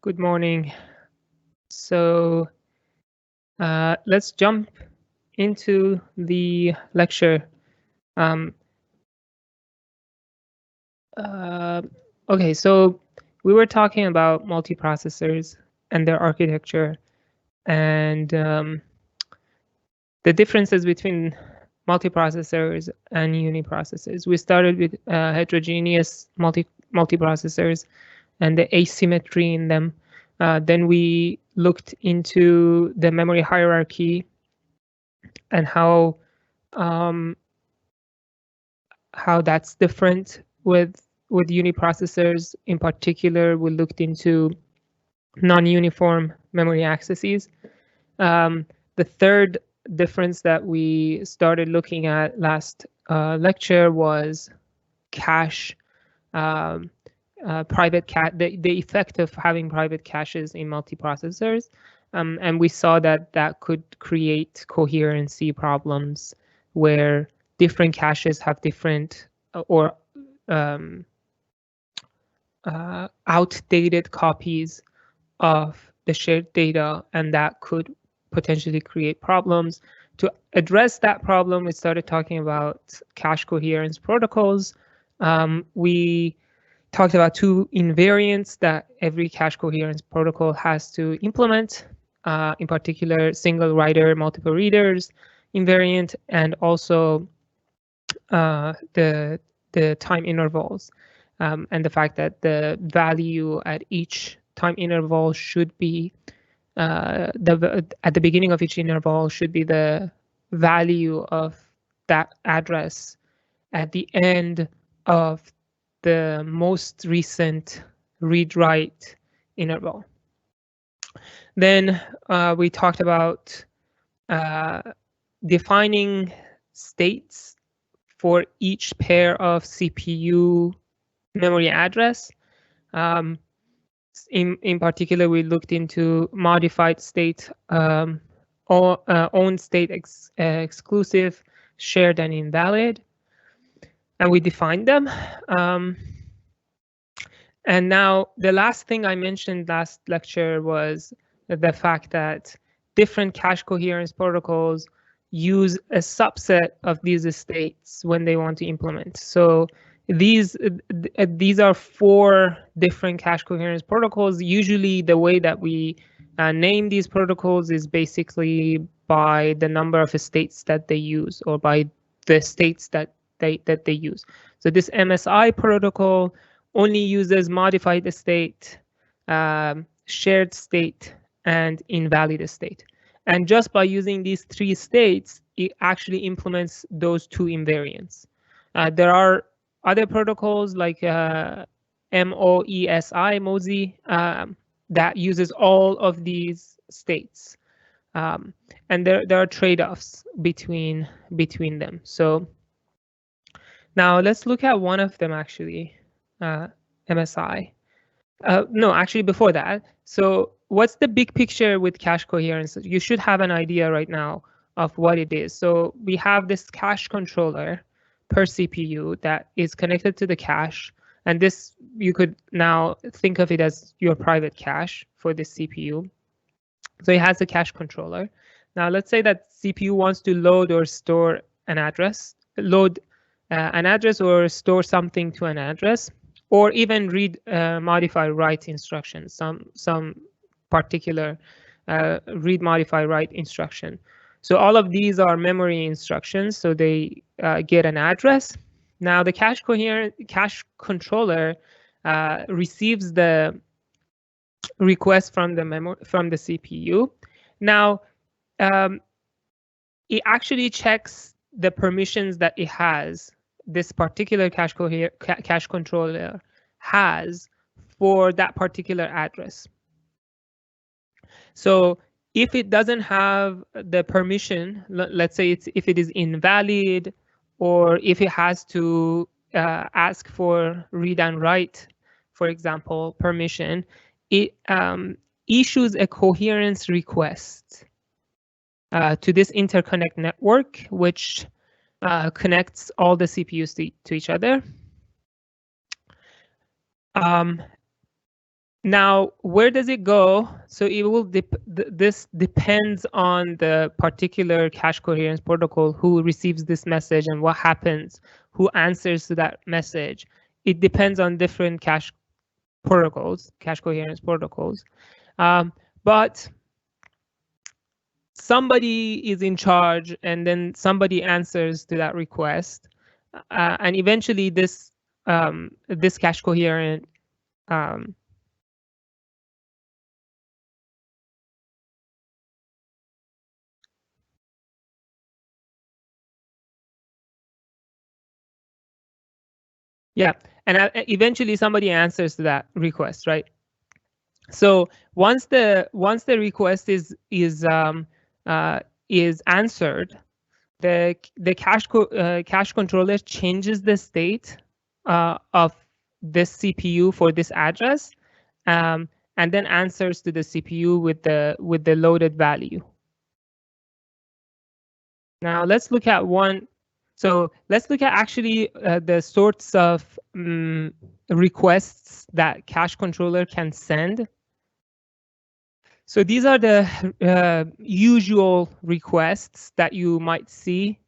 Good morning. So let's jump into the lecture. Okay, so we were talking about multiprocessors and their architecture and the differences between multiprocessors and uniprocessors. We started with heterogeneous multiprocessors and the asymmetry in them. Then we looked into the memory hierarchy and how that's different with uniprocessors. In particular, we looked into non-uniform memory accesses. The third difference that we started looking at last lecture was cache, private cache, the effect of having private caches in multiprocessors. And we saw that that could create coherency problems where different caches have different or outdated copies of the shared data, and that could potentially create problems. To address that problem, we started talking about cache-coherence protocols. We talked about two invariants that every cache-coherence protocol has to implement, in particular, single writer, multiple readers invariant, and also the time intervals, and the fact that the value at each time interval should be at the beginning of each interval should be the value of that address at the end of the most recent read-write interval. Then we talked about defining states for each pair of CPU memory address. In particular, we looked into modified state, own state exclusive, shared, and invalid, and we defined them. And now the last thing I mentioned last lecture was the fact that different cache coherence protocols use a subset of these states when they want to implement. So these are 4 different cache coherence protocols. Usually the way that we name these protocols is basically by the number of states that they use, or by the states that they use. So this MSI protocol only uses modified state, shared state, and invalid state. And just by using these 3 states, it actually implements those 2 invariants. There are other protocols like MOESI, that uses all of these states. And there are trade-offs between them. So now let's look at one of them, actually, MSI. No, actually before that. So what's the big picture with cache coherence? You should have an idea right now of what it is. So we have this cache controller per CPU that is connected to the cache. And this, you could now think of it as your private cache for this CPU. So it has a cache controller. Now let's say that CPU wants to load or store an address, or store something to an address, or even read, modify, write instructions, some particular read, modify, write instruction. So all of these are memory instructions, so they get an address. Now the cache controller receives the request from the CPU. Now it actually checks the permissions that it has, this particular cache controller has for that particular address. So if it doesn't have the permission, let's say if it is invalid, or if it has to ask for read and write, for example, permission, it issues a coherence request to this interconnect network, which connects all the CPUs to each other. Now, where does it go? So it will this depends on the particular cache coherence protocol who receives this message and what happens, who answers to that message. It depends on different cache protocols, cache coherence protocols. But somebody is in charge, and then somebody answers to that request, and eventually this this cache coherent yeah, and eventually somebody answers to that request, right? So once the request is answered, the cache controller changes the state of this CPU for this address, and then answers to the CPU with the loaded value. Now let's look at one. So let's look at actually the sorts of requests that cache controller can send. So these are the usual requests that you might see.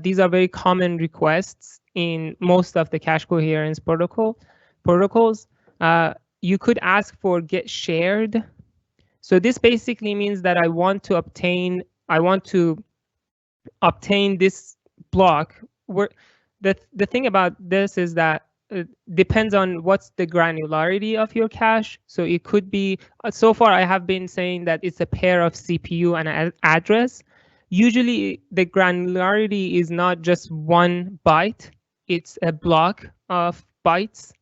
These are very common requests in most of the cache coherence protocols. You could ask for get shared. So this basically means that I want to obtain this block. Where the thing about this is that it depends on what's the granularity of your cache. So it could be, so far I have been saying that it's a pair of CPU and an address. Usually the granularity is not just 1 byte, it's a block of bytes,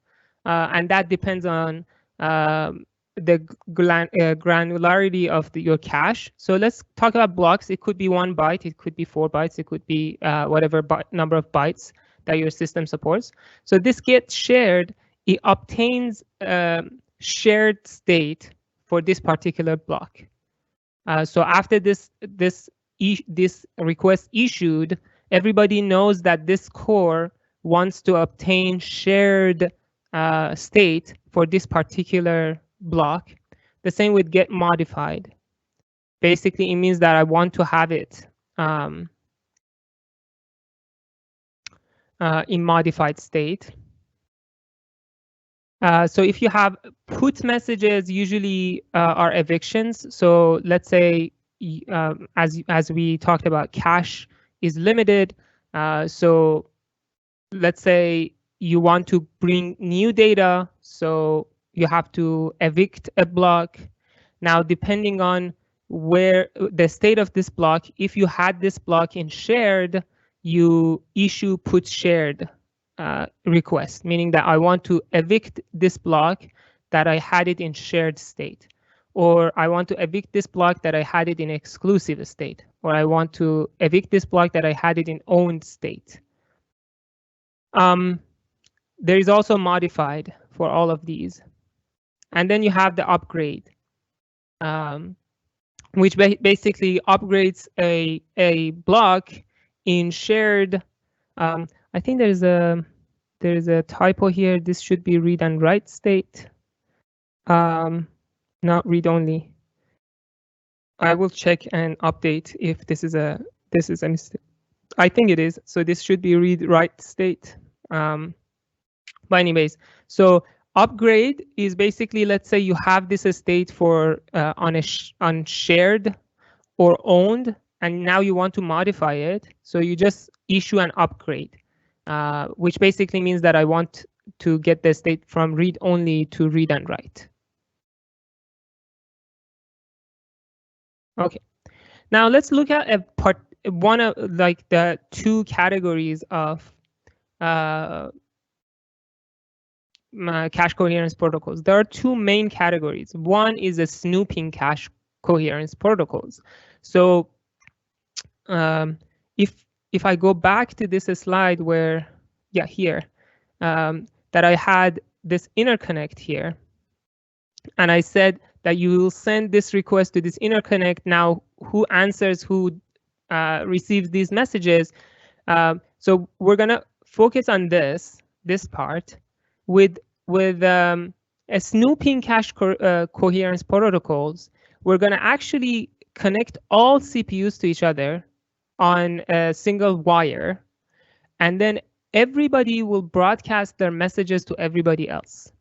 and that depends on the granularity of your cache. So let's talk about blocks. It could be 1 byte, it could be 4 bytes, it could be whatever number of bytes that your system supports. So this gets shared, it obtains shared state for this particular block. So after this request issued, everybody knows that this core wants to obtain shared state for this particular block. The same with get modified. Basically, it means that I want to have it in modified state. So if you have put messages, usually are evictions. So let's say, as we talked about, cache is limited. So let's say you want to bring new data, so you have to evict a block. Now, depending on where the state of this block, if you had this block in shared, you issue put shared request, meaning that I want to evict this block that I had it in shared state, or I want to evict this block that I had it in exclusive state, or I want to evict this block that I had it in owned state. There is also modified for all of these. And then you have the upgrade, which basically upgrades a block in shared. I think there's a typo here. This should be read and write state, not read only. I will check and update if this is a mistake. I think it is. So this should be read write state. But anyways, so upgrade is basically, let's say you have this state for on shared or owned, and now you want to modify it. So you just issue an upgrade, which basically means that I want to get the state from read only to read and write. Okay, now let's look at one of like the 2 categories of cache coherence protocols. There are 2 main categories. One is the snooping cache coherence protocols. So if I go back to this slide where, yeah, here, that I had this interconnect here, and I said that you will send this request to this interconnect. Now, who answers, who receives these messages? So we're gonna focus on this part with A snooping coherence protocols, we're going to actually connect all CPUs to each other on a single wire, and then everybody will broadcast their messages to everybody else.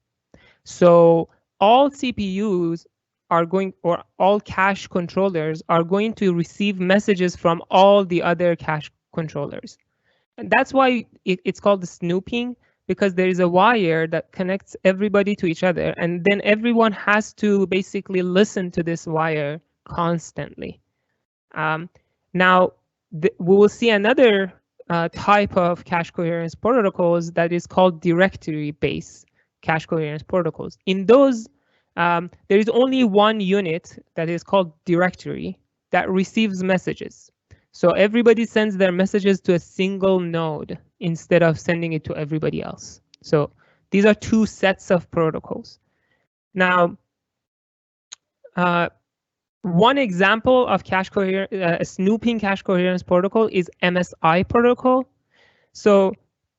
So all CPUs are going, or all cache controllers are going to receive messages from all the other cache controllers. And that's why it's called the snooping, because there is a wire that connects everybody to each other, and then everyone has to basically listen to this wire constantly. Now, we will see another type of cache coherence protocols that is called directory-based cache coherence protocols. In those, there is only one unit that is called directory that receives messages. So everybody sends their messages to a single node instead of sending it to everybody else. So these are two sets of protocols. Now, one example of snooping cache coherence protocol is MSI protocol. So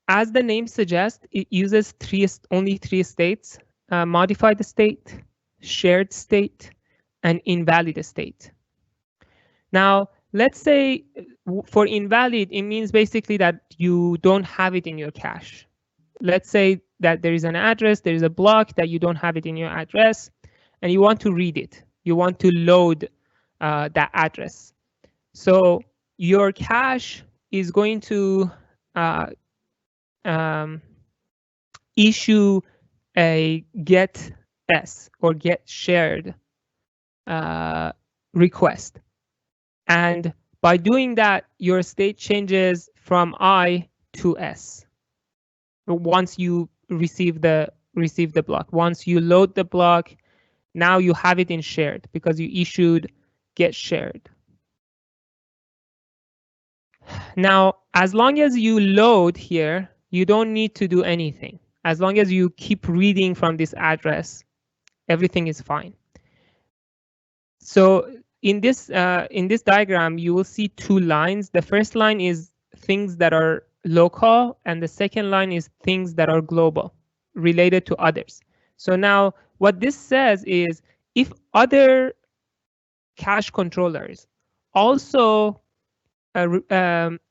as the name suggests, it uses only three states: modified state, shared state, and invalid state. Now, let's say for invalid, it means basically that you don't have it in your cache. Let's say that there is an address, there is a block that you don't have it in your address, and you want to read it. You want to load that address. So your cache is going to issue a get S or get shared request. And by doing that, your state changes from I to S. Once you receive the block, once you load the block, now you have it in shared because you issued get shared. Now, as long as you load here, you don't need to do anything. As long as you keep reading from this address, everything is fine. So in this diagram, you will see two lines. The first line is things that are local, and the second line is things that are global, related to others. So now what this says is if other cache controllers also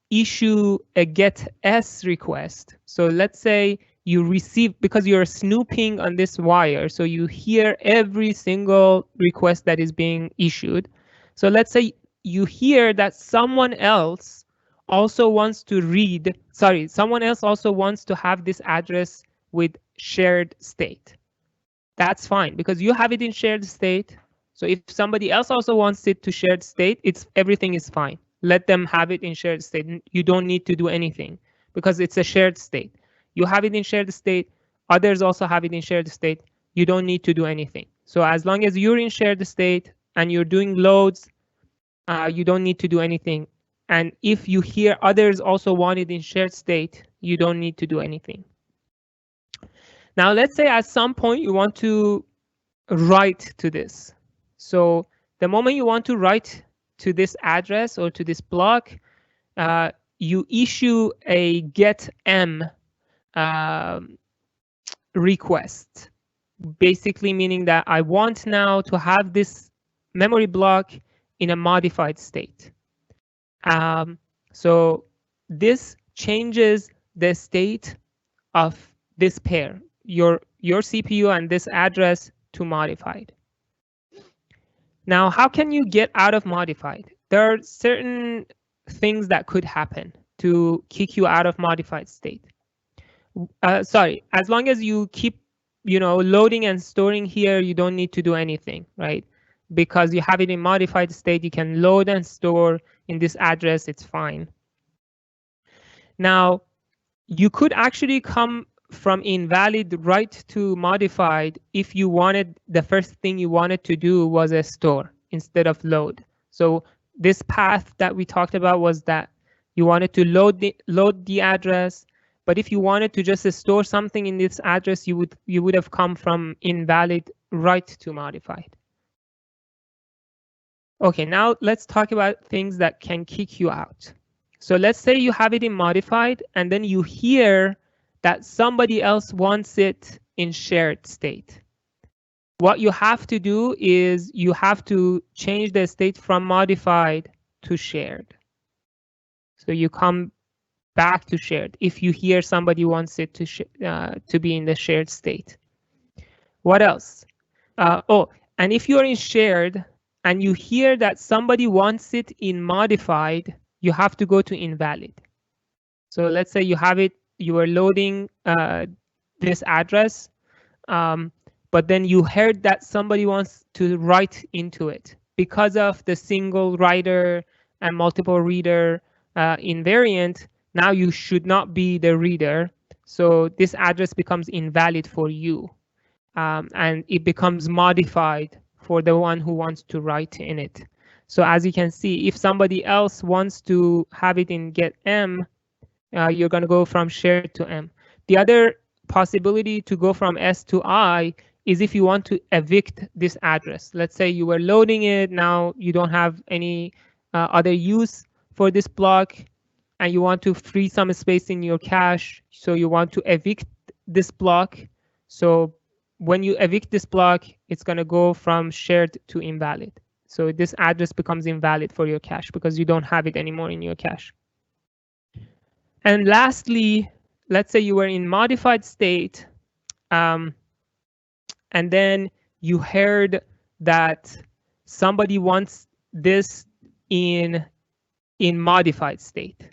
issue a get S request. So let's say you receive, because you're snooping on this wire, so you hear every single request that is being issued. So let's say you hear that someone else also wants to read, someone else also wants to have this address with shared state. That's fine because you have it in shared state. So if somebody else also wants it to shared state, everything is fine. Let them have it in shared state. You don't need to do anything because it's a shared state. You have it in shared state. Others also have it in shared state. You don't need to do anything. So as long as you're in shared state and you're doing loads, you don't need to do anything. And if you hear others also want it in shared state, you don't need to do anything. Now, let's say at some point you want to write to this. So the moment you want to write to this address or to this block, you issue a get M request, basically meaning that I want now to have this memory block in a modified state. So this changes the state of this pair, your CPU and this address, to modified. Now, how can you get out of modified? There are certain things that could happen to kick you out of modified state. As long as you keep, loading and storing here, you don't need to do anything, right? Because you have it in modified state, you can load and store in this address, it's fine. Now, you could actually come from invalid right to modified if you wanted, the first thing you wanted to do was a store instead of load. So this path that we talked about was that you wanted to load the address, but if you wanted to just store something in this address, you would have come from invalid right to modified. Okay, now let's talk about things that can kick you out. So let's say you have it in modified, and then you hear that somebody else wants it in shared state. what you have to do is you have to change the state from modified to shared. So you come back to shared if you hear somebody wants it to be in the shared state. What else? And if you're in shared and you hear that somebody wants it in modified, you have to go to invalid. So let's say you have it, you are loading this address, but then you heard that somebody wants to write into it. Because of the single writer and multiple reader invariant, now you should not be the reader. So this address becomes invalid for you. And it becomes modified for the one who wants to write in it. So as you can see, if somebody else wants to have it in get M, you're going to go from shared to M. The other possibility to go from S to I is if you want to evict this address. Let's say you were loading it, now you don't have any other use for this block, and you want to free some space in your cache, so you want to evict this block. So when you evict this block, it's going to go from shared to invalid. So this address becomes invalid for your cache because you don't have it anymore in your cache. And lastly, let's say you were in modified state, and then you heard that somebody wants this in modified state.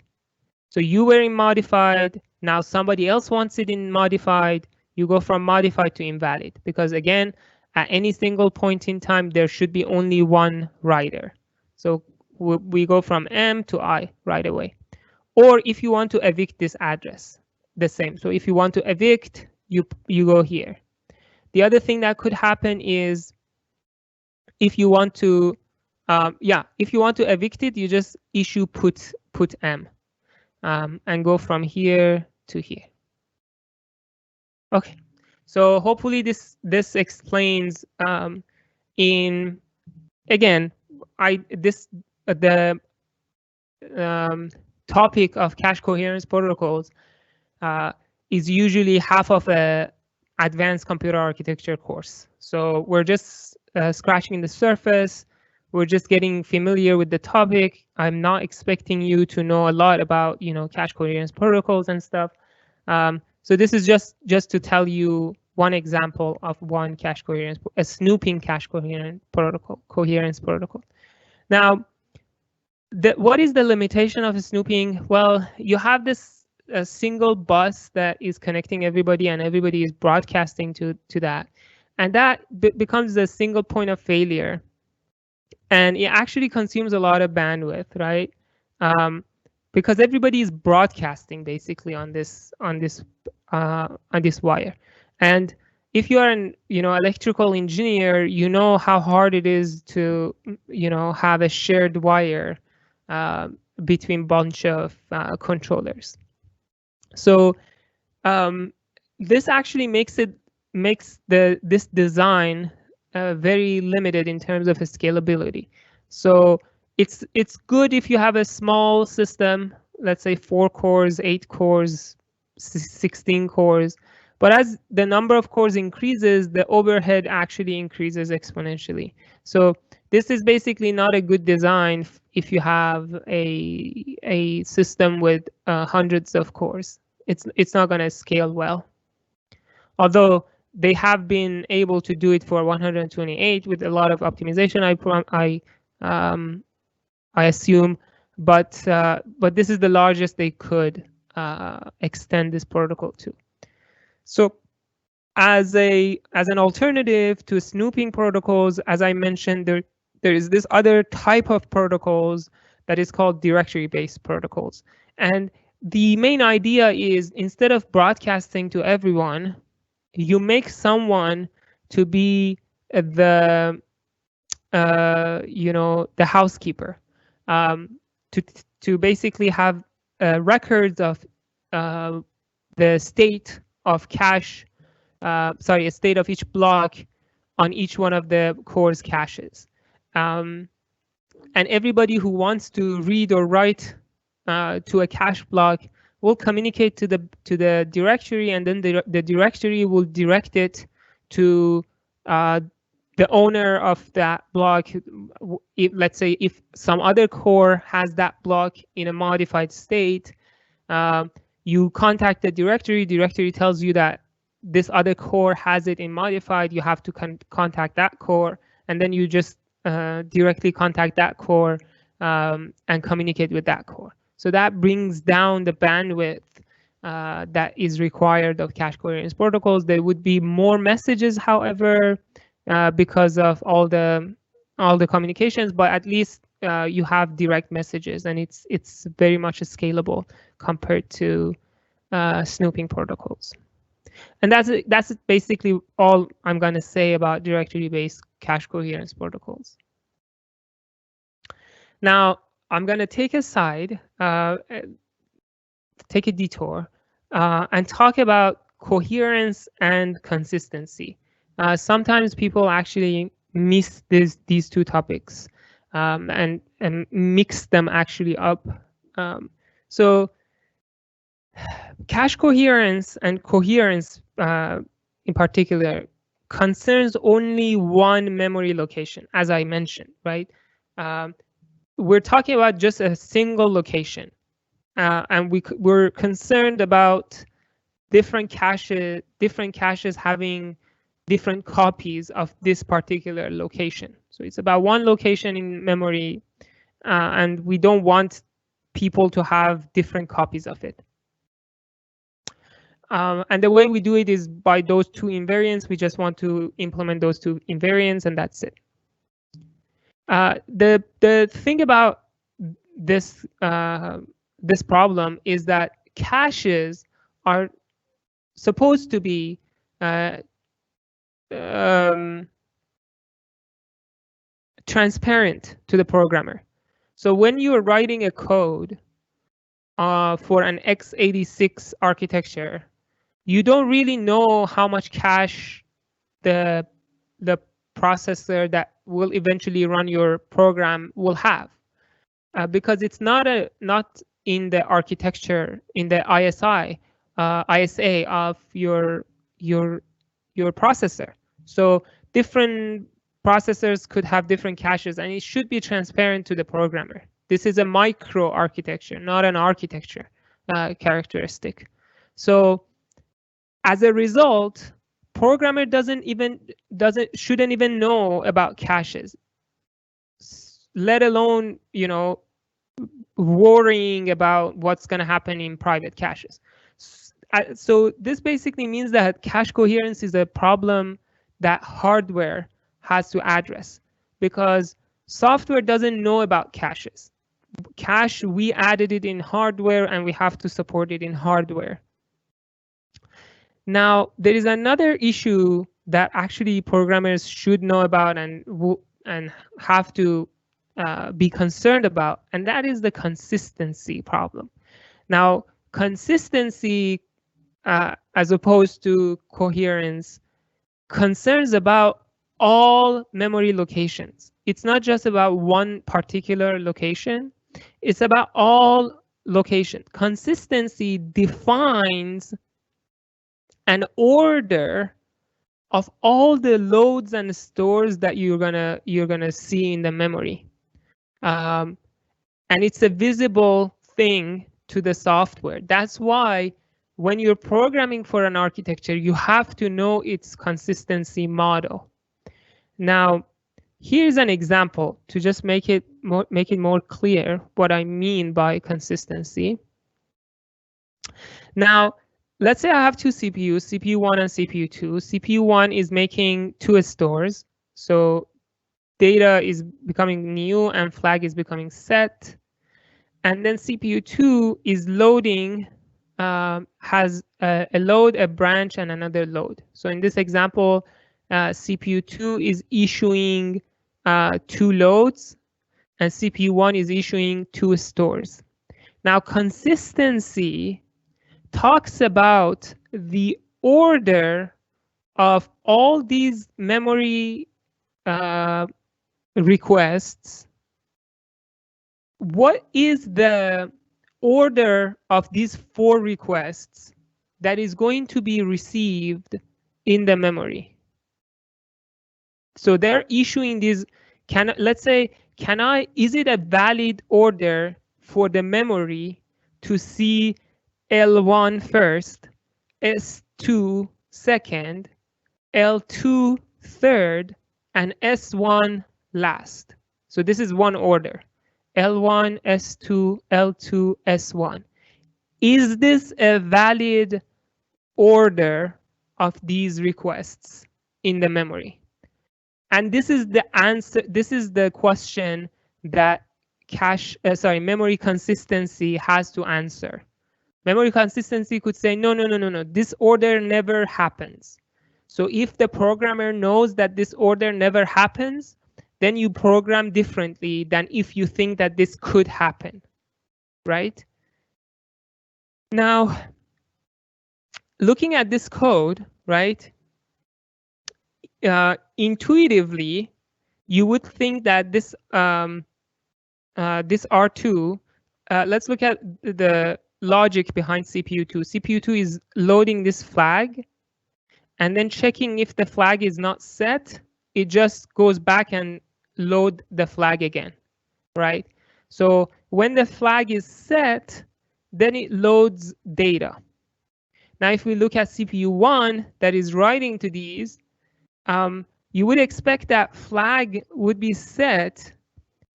So you were in modified, now somebody else wants it in modified, you go from modified to invalid, because again, at any single point in time, there should be only one writer. So we go from M to I right away. Or if you want to evict this address, the same. So if you want to evict, you go here. The other thing that could happen is if you want to, if you want to evict it, you just issue put M and go from here to here. Okay, so hopefully this explains in again the topic of cache coherence protocols is usually half of a advanced computer architecture course. So we're just scratching the surface. We're just getting familiar with the topic. I'm not expecting you to know a lot about, cache coherence protocols and stuff. So this is just to tell you one example of one cache coherence, a snooping cache coherence protocol. Now, what is the limitation of snooping? Well, you have this single bus that is connecting everybody, and everybody is broadcasting to that, and that becomes a single point of failure, and it actually consumes a lot of bandwidth, right? Because everybody is broadcasting basically on this wire, and if you are an electrical engineer, you know how hard it is to have a shared wire between bunch of controllers. So this actually makes this design very limited in terms of scalability. So it's good if you have a small system, let's say 4 cores, 8 cores, 16 cores. But as the number of cores increases, the overhead actually increases exponentially. So this is basically not a good design if you have a system with hundreds of cores. It's not going to scale well. Although they have been able to do it for 128 with a lot of optimization, I assume, but this is the largest they could extend this protocol to. So as an alternative to snooping protocols, as I mentioned, there is this other type of protocols that is called directory-based protocols. And the main idea is, instead of broadcasting to everyone, you make someone to be the housekeeper, to basically have records of the state of cache, a state of each block on each one of the core's caches. And everybody who wants to read or write to a cache block will communicate to the directory, and then the directory will direct it to the owner of that block, let's say if some other core has that block in a modified state, you contact the directory. Directory tells you that this other core has it in modified. You have to contact that core, and then you just directly contact that core and communicate with that core. So that brings down the bandwidth that is required of cache-coherence protocols. There would be more messages, however, because of all the communications, but at least you have direct messages, and it's very much scalable compared to snooping protocols. And that's basically all I'm going to say about directory-based cache coherence protocols. Now I'm going to take a detour and talk about coherence and consistency. Sometimes people actually miss these two topics and mix them actually up. So cache coherence and coherence in particular concerns only one memory location, as I mentioned, right? We're talking about just a single location. And we're concerned about different caches having different copies of this particular location. So it's about one location in memory, and we don't want people to have different copies of it. And the way we do it is by those two invariants. We just want to implement those two invariants, and that's it. The thing about this this problem is that caches are supposed to be transparent to the programmer. So when you are writing a code for an x86 architecture, you don't really know how much cache the processor that will eventually run your program will have, because it's not in the architecture, in the ISA of your processor. So different processors could have different caches, and it should be transparent to the programmer. This is a micro architecture, not an architecture characteristic. So as a result, programmer shouldn't even know about caches, let alone, you know, worrying about what's going to happen in private caches. So this basically means that cache coherence is a problem that hardware has to address, because software doesn't know about caches. Cache, we added it in hardware, and we have to support it in hardware. Now, there is another issue that actually programmers should know about and have to be concerned about, and that is the consistency problem. Now, consistency, as opposed to coherence, concerns about all memory locations. It's not just about one particular location, it's about all locations. Consistency defines an order of all the loads and stores that you're gonna see in the memory, and it's a visible thing to the software. That's why when you're programming for an architecture, you have to know its consistency model. Now, here's an example to just make it more clear what I mean by consistency. Now, let's say I have two CPUs, CPU 1 and CPU 2. CPU 1 is making two stores. So data is becoming new and flag is becoming set. And then CPU 2 is loading, has a load, a branch, and another load. So in this example, CPU 2 is issuing 2 loads, and CPU 1 is issuing 2 stores. Now, consistency talks about the order of all these memory requests. What is the order of these 4 requests that is going to be received in the memory? So they're issuing these, let's say, is it a valid order for the memory to see L1 first, S2 second, L2 third, and S1 last? So this is one order. L1, S2, L2, S1. Is this a valid order of these requests in the memory? And this is the answer. This is the question that memory consistency has to answer. Memory consistency could say, no, no, no, no, no, this order never happens. So if the programmer knows that this order never happens, then you program differently than if you think that this could happen, right? Now, looking at this code, right, intuitively, you would think that this this R2, let's look at the logic behind CPU2. CPU2 is loading this flag, and then checking if the flag is not set, it just goes back and load the flag again, right? So when the flag is set, then it loads data. Now, if we look at CPU1 that is writing to these, you would expect that flag would be set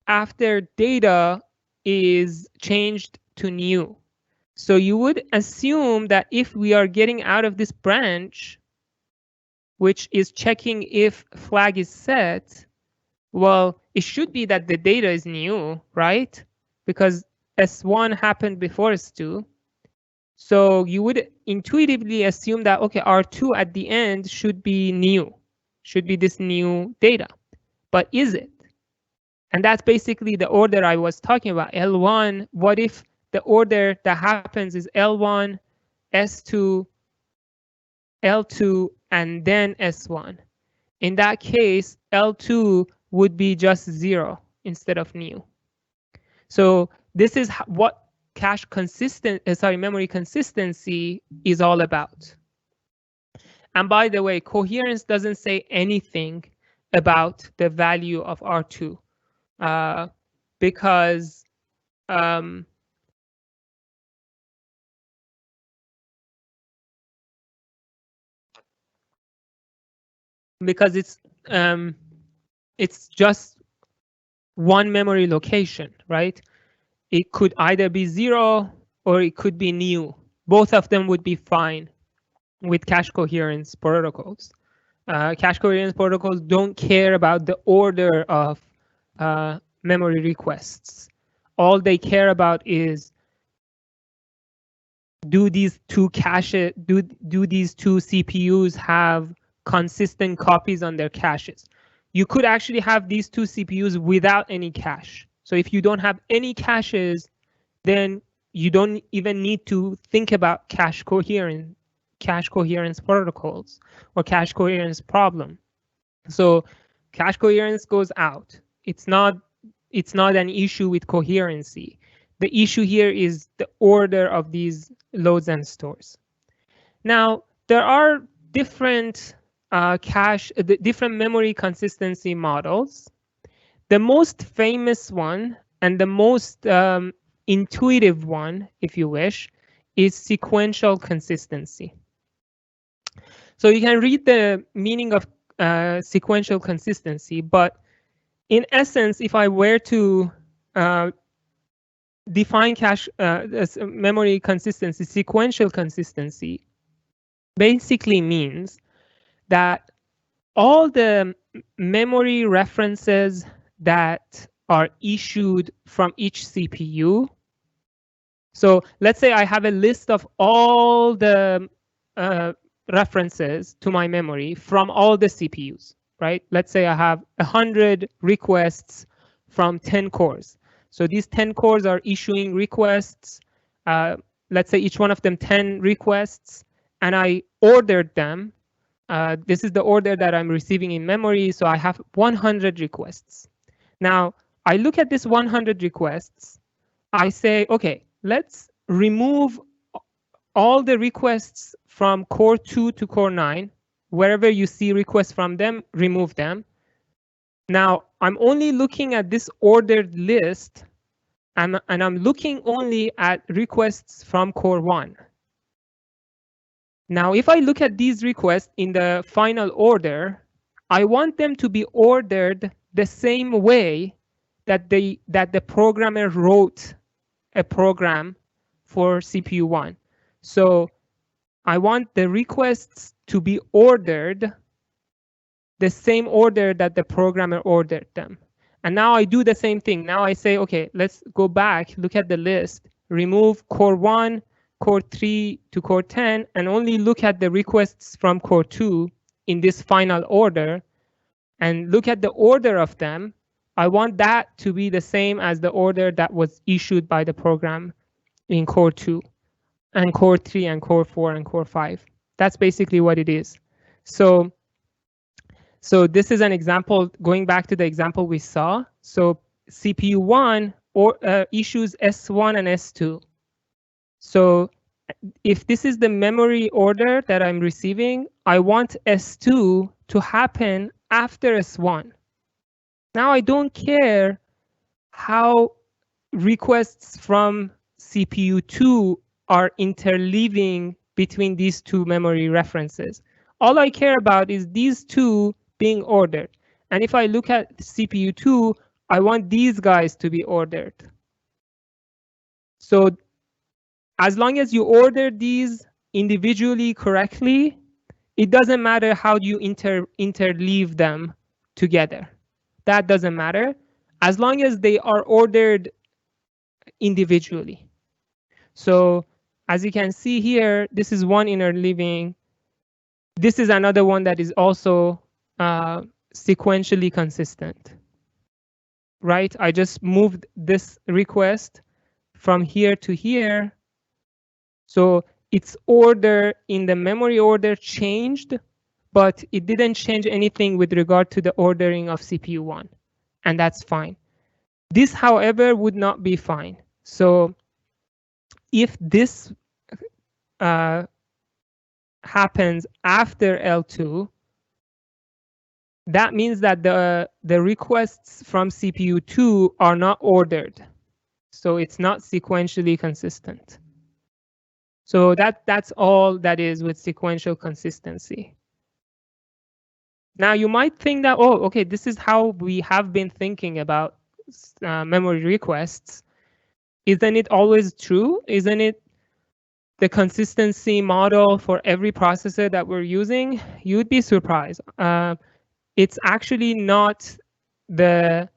after data is changed to new. So you would assume that if we are getting out of this branch, which is checking if flag is set, well, it should be that the data is new, right? Because S1 happened before S2. So you would intuitively assume that, okay, R2 at the end should be new, should be this new data. But is it? And that's basically the order I was talking about, L1. What if the order that happens is L1, S2, L2, and then S1? In that case, L2 would be just 0 instead of new. So this is what memory consistency is all about. And by the way, coherence doesn't say anything about the value of R2 because it's just one memory location, right? It could either be 0 or it could be new. Both of them would be fine with cache-coherence protocols. Cache-coherence protocols don't care about the order of memory requests. All they care about is, do these two CPUs have consistent copies on their caches? You could actually have these two CPUs without any cache. So if you don't have any caches, then you don't even need to think about cache coherence protocols or cache coherence problem. So cache coherence goes out. It's not an issue with coherency. The issue here is the order of these loads and stores. Now, there are different different memory consistency models. The most famous one and the most intuitive one, if you wish, is sequential consistency. So you can read the meaning of sequential consistency, but in essence, if I were to define as memory consistency, sequential consistency basically means that all the memory references that are issued from each CPU. So let's say I have a list of all the references to my memory from all the CPUs, right? Let's say I have 100 requests from 10 cores. So these 10 cores are issuing requests. Let's say each one of them 10 requests, and I ordered them. This is the order that I'm receiving in memory. So I have 100 requests. Now, I look at this 100 requests. I say, OK, let's remove all the requests from core 2 to core 9. Wherever you see requests from them, remove them. Now, I'm only looking at this ordered list, and I'm looking only at requests from core 1. Now, if I look at these requests in the final order, I want them to be ordered the same way that the programmer wrote a program for CPU1. So I want the requests to be ordered the same order that the programmer ordered them. And now I do the same thing. Now I say, okay, let's go back, look at the list, remove core 1, core 3 to core 10, and only look at the requests from core 2 in this final order, and look at the order of them. I want that to be the same as the order that was issued by the program in core 2 and core 3 and core 4 and core 5. That's basically what it is. So this is an example, going back to the example we saw. So CPU1 issues S1 and S2. So if this is the memory order that I'm receiving, I want S2 to happen after S1. Now I don't care how requests from CPU2 are interleaving between these two memory references. All I care about is these two being ordered. And if I look at CPU2, I want these guys to be ordered. So as long as you order these individually correctly, it doesn't matter how you interleave them together. That doesn't matter, as long as they are ordered individually. So as you can see here, this is one interleaving. This is another one that is also sequentially consistent, right? I just moved this request from here to here. So its order in the memory order changed, but it didn't change anything with regard to the ordering of CPU1, and that's fine. This, however, would not be fine. So if this happens after L2, that means that the requests from CPU2 are not ordered. So it's not sequentially consistent. So that's all that is with sequential consistency. Now you might think that, oh, okay, this is how we have been thinking about memory requests. Isn't it always true? Isn't it the consistency model for every processor that we're using? You'd be surprised. It's actually not the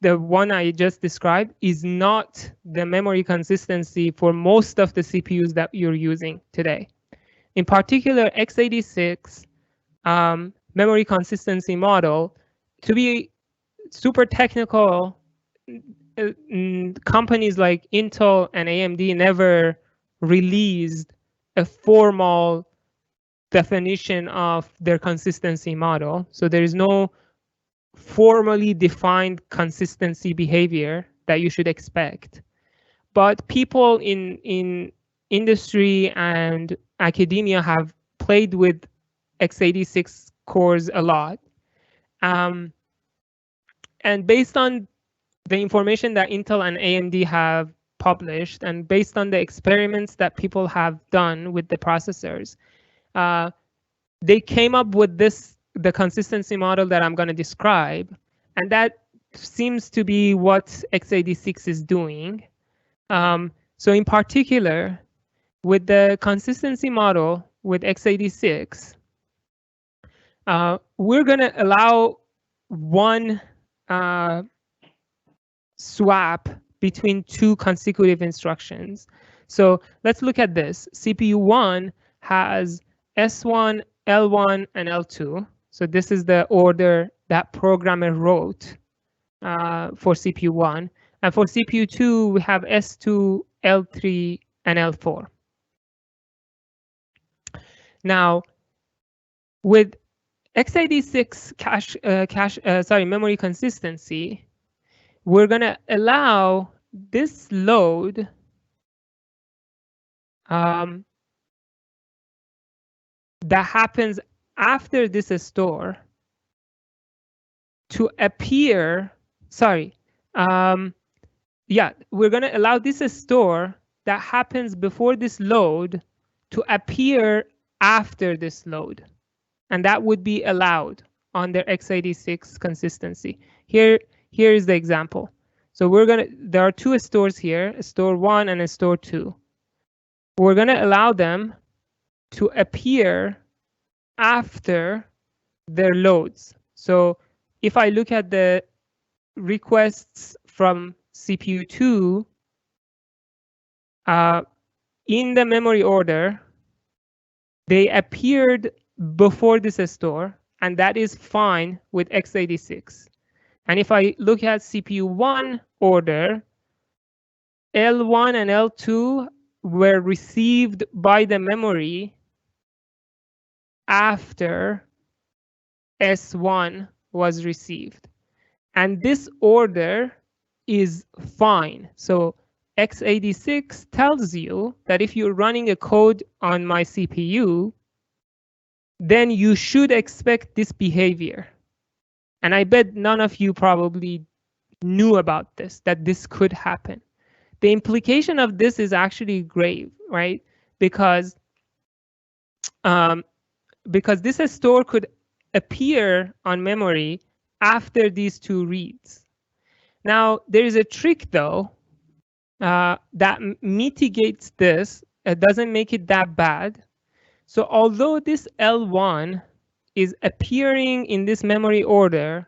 one I just described is not the memory consistency for most of the CPUs that you're using today. In particular, x86 memory consistency model, to be super technical, companies like Intel and AMD never released a formal definition of their consistency model. So there is no formally defined consistency behavior that you should expect. But people in industry and academia have played with x86 cores a lot. And based on the information that Intel and AMD have published, and based on the experiments that people have done with the processors, they came up with the consistency model that I'm going to describe, and that seems to be what x86 is doing. So in particular, with the consistency model with x86, we're going to allow one swap between two consecutive instructions. So let's look at this. CPU1 has S1, L1, and L2. So this is the order that programmer wrote for CPU1. And for CPU2, we have S2, L3, and L4. Now, with x86 memory consistency, we're going to allow this load that happens after this store to appear, yeah, we're going to allow this store that happens before this load to appear after this load. And that would be allowed under x86 consistency. Here is the example. So there are two stores here, a store 1 and a store 2. We're going to allow them to appear after their loads. So if I look at the requests from CPU 2 in the memory order, they appeared before this store, and that is fine with x86. And if I look at CPU 1 order, L1 and L2 were received by the memory after S1 was received. And this order is fine. So x86 tells you that if you're running a code on my CPU, then you should expect this behavior. And I bet none of you probably knew about this, that this could happen. The implication of this is actually grave, right? Because this store could appear on memory after these two reads. Now, there is a trick, though, that mitigates this. It doesn't make it that bad. So although this L1 is appearing in this memory order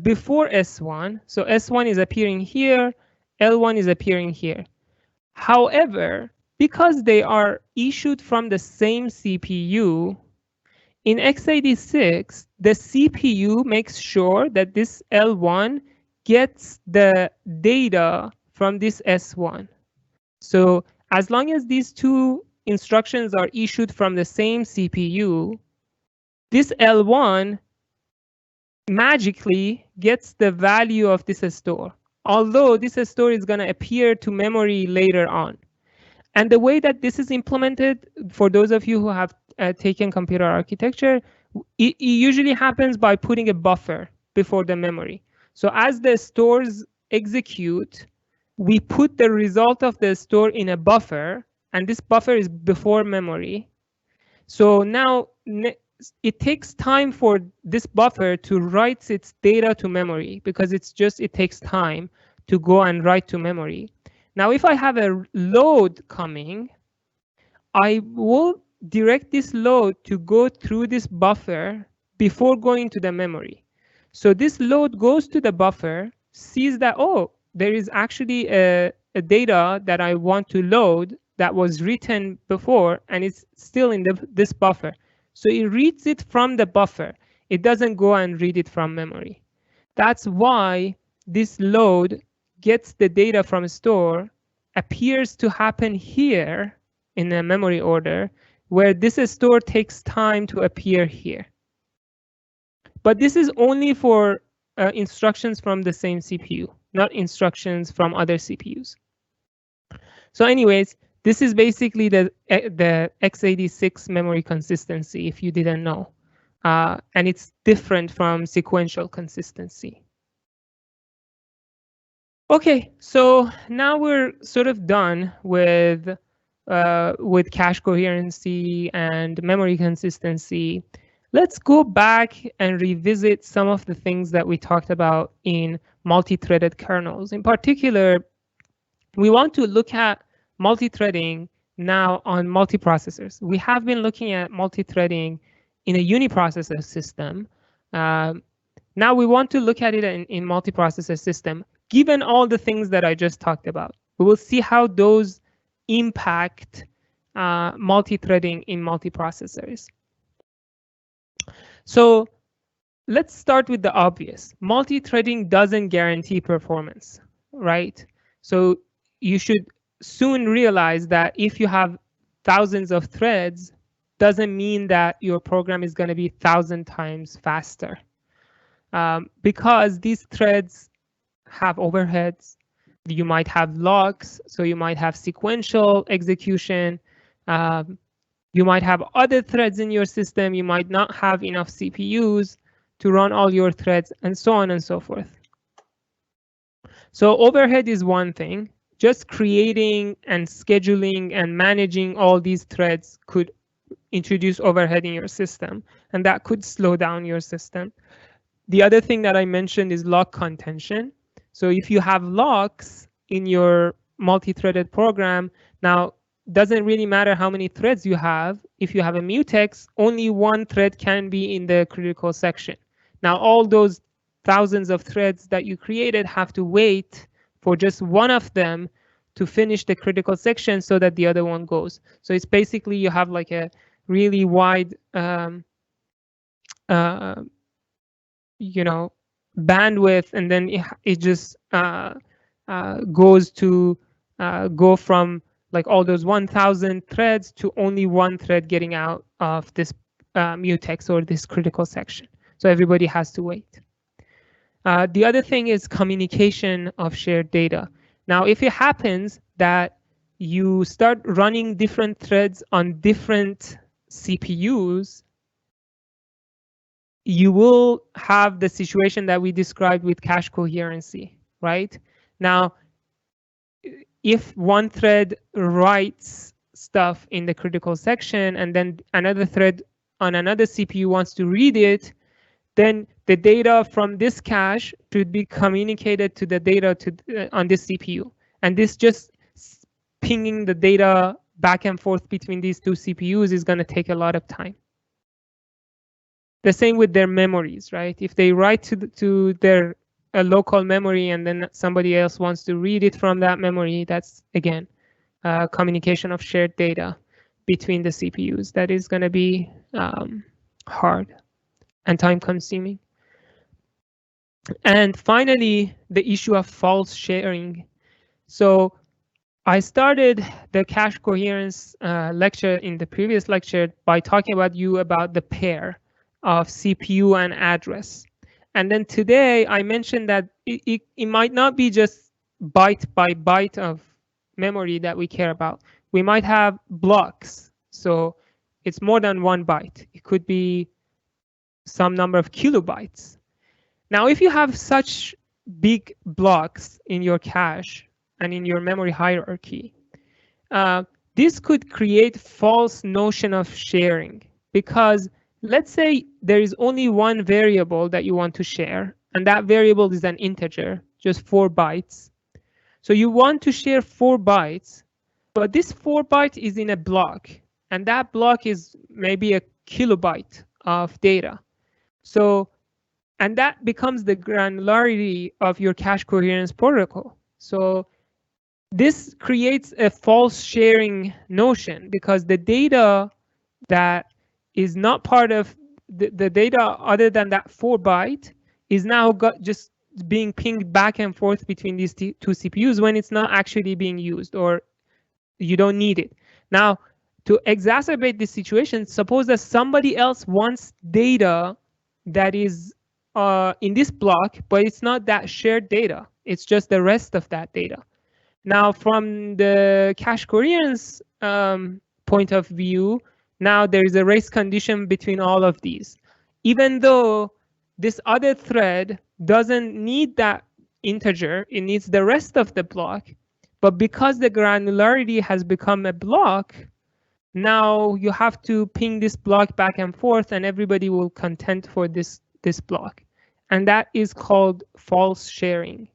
before S1, so S1 is appearing here, L1 is appearing here. However, because they are issued from the same CPU, in x86, the CPU makes sure that this L1 gets the data from this S1. So as long as these two instructions are issued from the same CPU, this L1 magically gets the value of this store, although this store is going to appear to memory later on. And the way that this is implemented, for those of you who have taken computer architecture, it usually happens by putting a buffer before the memory. So as the stores execute, we put the result of the store in a buffer, and this buffer is before memory. So now it takes time for this buffer to write its data to memory, because it takes time to go and write to memory. Now, if I have a load coming, I will direct this load to go through this buffer before going to the memory. So this load goes to the buffer, sees that, oh, there is actually a data that I want to load that was written before, and it's still in this buffer. So it reads it from the buffer. It doesn't go and read it from memory. That's why this load gets the data from a store, appears to happen here in the memory order, where this store takes time to appear here. But this is only for instructions from the same CPU, not instructions from other CPUs. So anyways, this is basically the x86 memory consistency, if you didn't know. And it's different from sequential consistency. OK, so now we're sort of done with cache coherency and memory consistency. Let's go back and revisit some of the things that we talked about in multi-threaded kernels. In particular, we want to look at multi-threading now on multiprocessors. We have been looking at multi-threading in a uniprocessor system. Now we want to look at it in multiprocessor system, given all the things that I just talked about. We will see how those impact multi-threading in multiprocessors. So let's start with the obvious. Multi-threading doesn't guarantee performance, right? So you should soon realize that if you have thousands of threads, doesn't mean that your program is going to be 1,000 times faster. Because these threads have overheads. You might have locks, so you might have sequential execution. You might have other threads in your system. You might not have enough CPUs. to run all your threads, and so on and so forth. So overhead is one thing. Just creating and scheduling and managing all these threads could introduce overhead in your system, and that could slow down your system. The other thing that I mentioned is lock contention. So if you have locks in your multi-threaded program, now doesn't really matter how many threads you have. If you have a mutex, only one thread can be in the critical section. Now all those thousands of threads that you created have to wait for just one of them to finish the critical section so that the other one goes. So it's basically you have like a really wide bandwidth, and then it just goes to go from like all those 1,000 threads to only one thread getting out of this mutex or this critical section. So everybody has to wait. The other thing is communication of shared data. Now, if it happens that you start running different threads on different CPUs, you will have the situation that we described with cache coherency, right? Now, if one thread writes stuff in the critical section and then another thread on another CPU wants to read it, then the data from this cache should be communicated to the data on this CPU. And this just pinging the data back and forth between these two CPUs is going to take a lot of time. The same with their memories, right? If they write to their local memory and then somebody else wants to read it from that memory, that's, again, communication of shared data between the CPUs. That is going to be hard and time-consuming. And finally, the issue of false sharing. So I started the cache coherence lecture in the previous lecture by talking about the pair of CPU and address. And then today I mentioned that it might not be just byte by byte of memory that we care about. We might have blocks. So it's more than 1 byte. It could be some number of kilobytes. Now, if you have such big blocks in your cache and in your memory hierarchy, this could create false notion of sharing, because let's say there is only one variable that you want to share, and that variable is an integer, just 4 bytes. So you want to share 4 bytes, but this 4 byte is in a block, and that block is maybe a kilobyte of data. So, and that becomes the granularity of your cache coherence protocol. So this creates a false sharing notion, because the data that is not part of the data other than that 4 byte is now just being pinged back and forth between these two CPUs when it's not actually being used, or you don't need it. Now, to exacerbate this situation, suppose that somebody else wants data that is in this block, but it's not that shared data. It's just the rest of that data. Now, from the cache coherence point of view, now there is a race condition between all of these. Even though this other thread doesn't need that integer, it needs the rest of the block. But because the granularity has become a block, now you have to ping this block back and forth, and everybody will contend for this block. And that is called false sharing.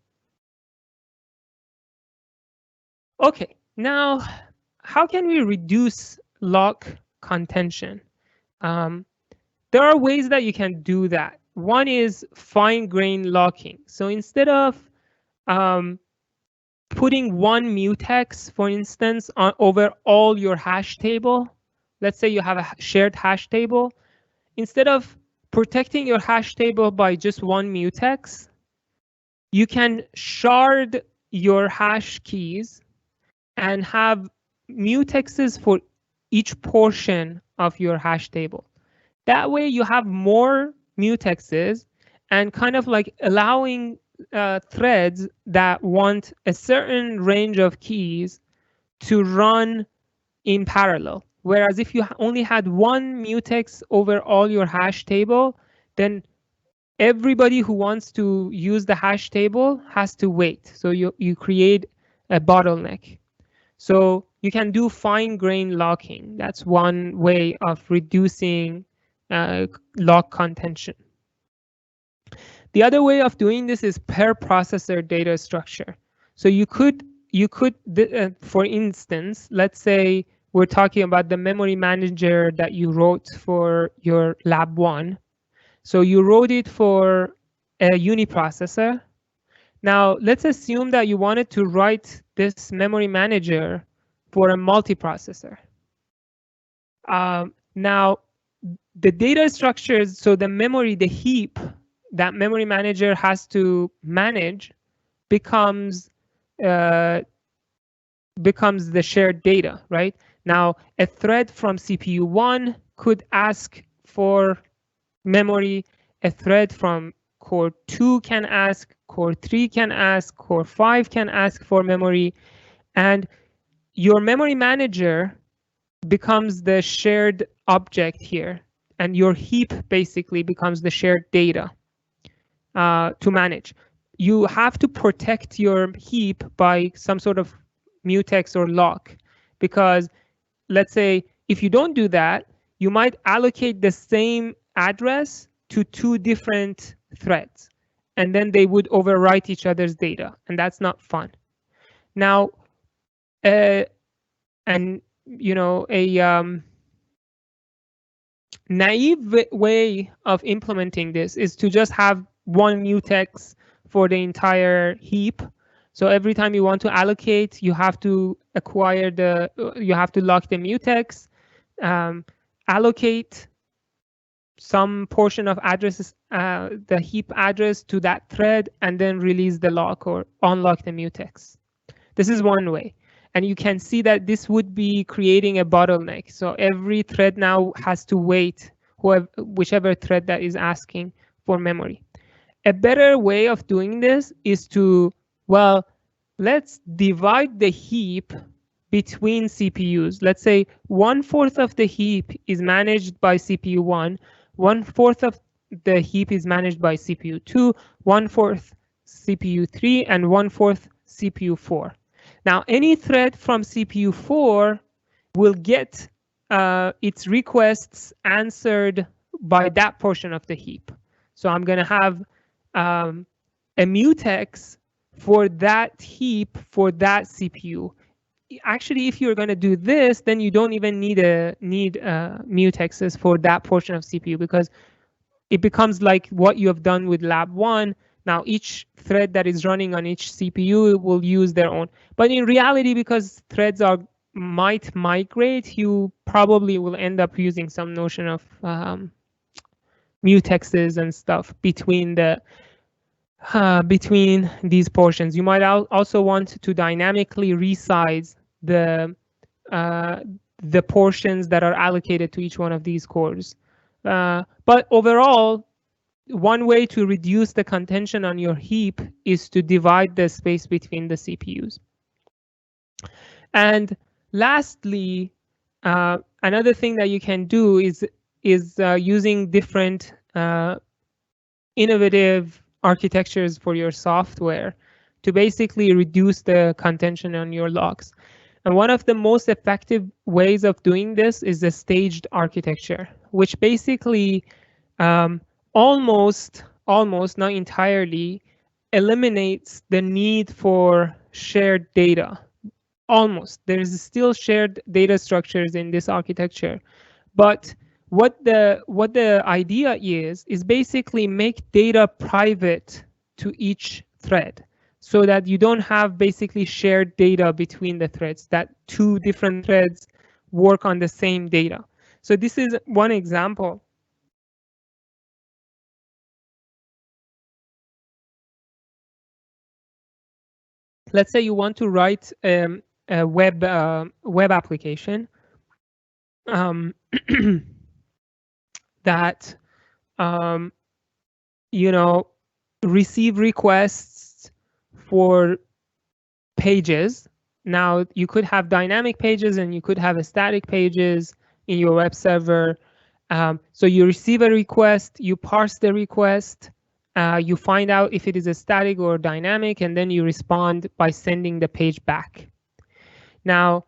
Okay, now how can we reduce lock contention? There are ways that you can do that. One is fine-grained locking. So instead of putting one mutex, for instance, over all your hash table, let's say you have a shared hash table, instead of protecting your hash table by just one mutex, you can shard your hash keys and have mutexes for each portion of your hash table. That way you have more mutexes and kind of like allowing threads that want a certain range of keys to run in parallel. Whereas if you only had one mutex over all your hash table, then everybody who wants to use the hash table has to wait. So you create a bottleneck. So you can do fine-grained locking. That's one way of reducing lock contention. The other way of doing this is per processor data structure. So you could, for instance, let's say we're talking about the memory manager that you wrote for your lab 1. So you wrote it for a uniprocessor. Now let's assume that you wanted to write this memory manager for a multiprocessor. Now the data structures, so the memory, the heap that memory manager has to manage becomes the shared data, right? Now a thread from CPU 1 could ask for memory, a thread from core 2 can ask, core 3 can ask, core 5 can ask for memory, and your memory manager becomes the shared object here, and your heap basically becomes the shared data to manage. You have to protect your heap by some sort of mutex or lock, because let's say if you don't do that, you might allocate the same address to 2 different threads, and then they would overwrite each other's data, and that's not fun. Now, and you know, a naive way of implementing this is to just have one mutex for the entire heap. So every time you want to allocate, you have to acquire you have to lock the mutex, allocate some portion of addresses, the heap address to that thread, and then release the lock or unlock the mutex. This is one way. And you can see that this would be creating a bottleneck. So every thread now has to wait, whichever thread that is asking for memory. A better way of doing this is to, well, let's divide the heap between CPUs. Let's say 1/4 of the heap is managed by CPU 1, 1/4 of the heap is managed by CPU 2, 1/4 CPU 3, and 1/4 CPU 4. Now, any thread from CPU 4 will get its requests answered by that portion of the heap. So I'm going to have a mutex for that heap for that CPU. Actually, if you're going to do this, then you don't even need mutexes for that portion of CPU, because it becomes like what you have done with lab 1. Now each thread that is running on each CPU will use their own. But in reality, because threads might migrate, you probably will end up using some notion of mutexes and stuff between these portions. You might also want to dynamically resize the portions that are allocated to each one of these cores. But overall, one way to reduce the contention on your heap is to divide the space between the CPUs. And lastly, another thing that you can do is using different innovative architectures for your software to basically reduce the contention on your locks. And one of the most effective ways of doing this is the staged architecture, which basically almost, not entirely, eliminates the need for shared data. Almost. There's still shared data structures in this architecture. But what the idea is basically make data private to each thread, so that you don't have basically shared data between the threads, that 2 different threads work on the same data. So this is one example. Let's say you want to write a web application that receive requests for pages. Now you could have dynamic pages and you could have static pages in your web server. So you receive a request, you parse the request, You find out if it is a static or dynamic, and then you respond by sending the page back. Now,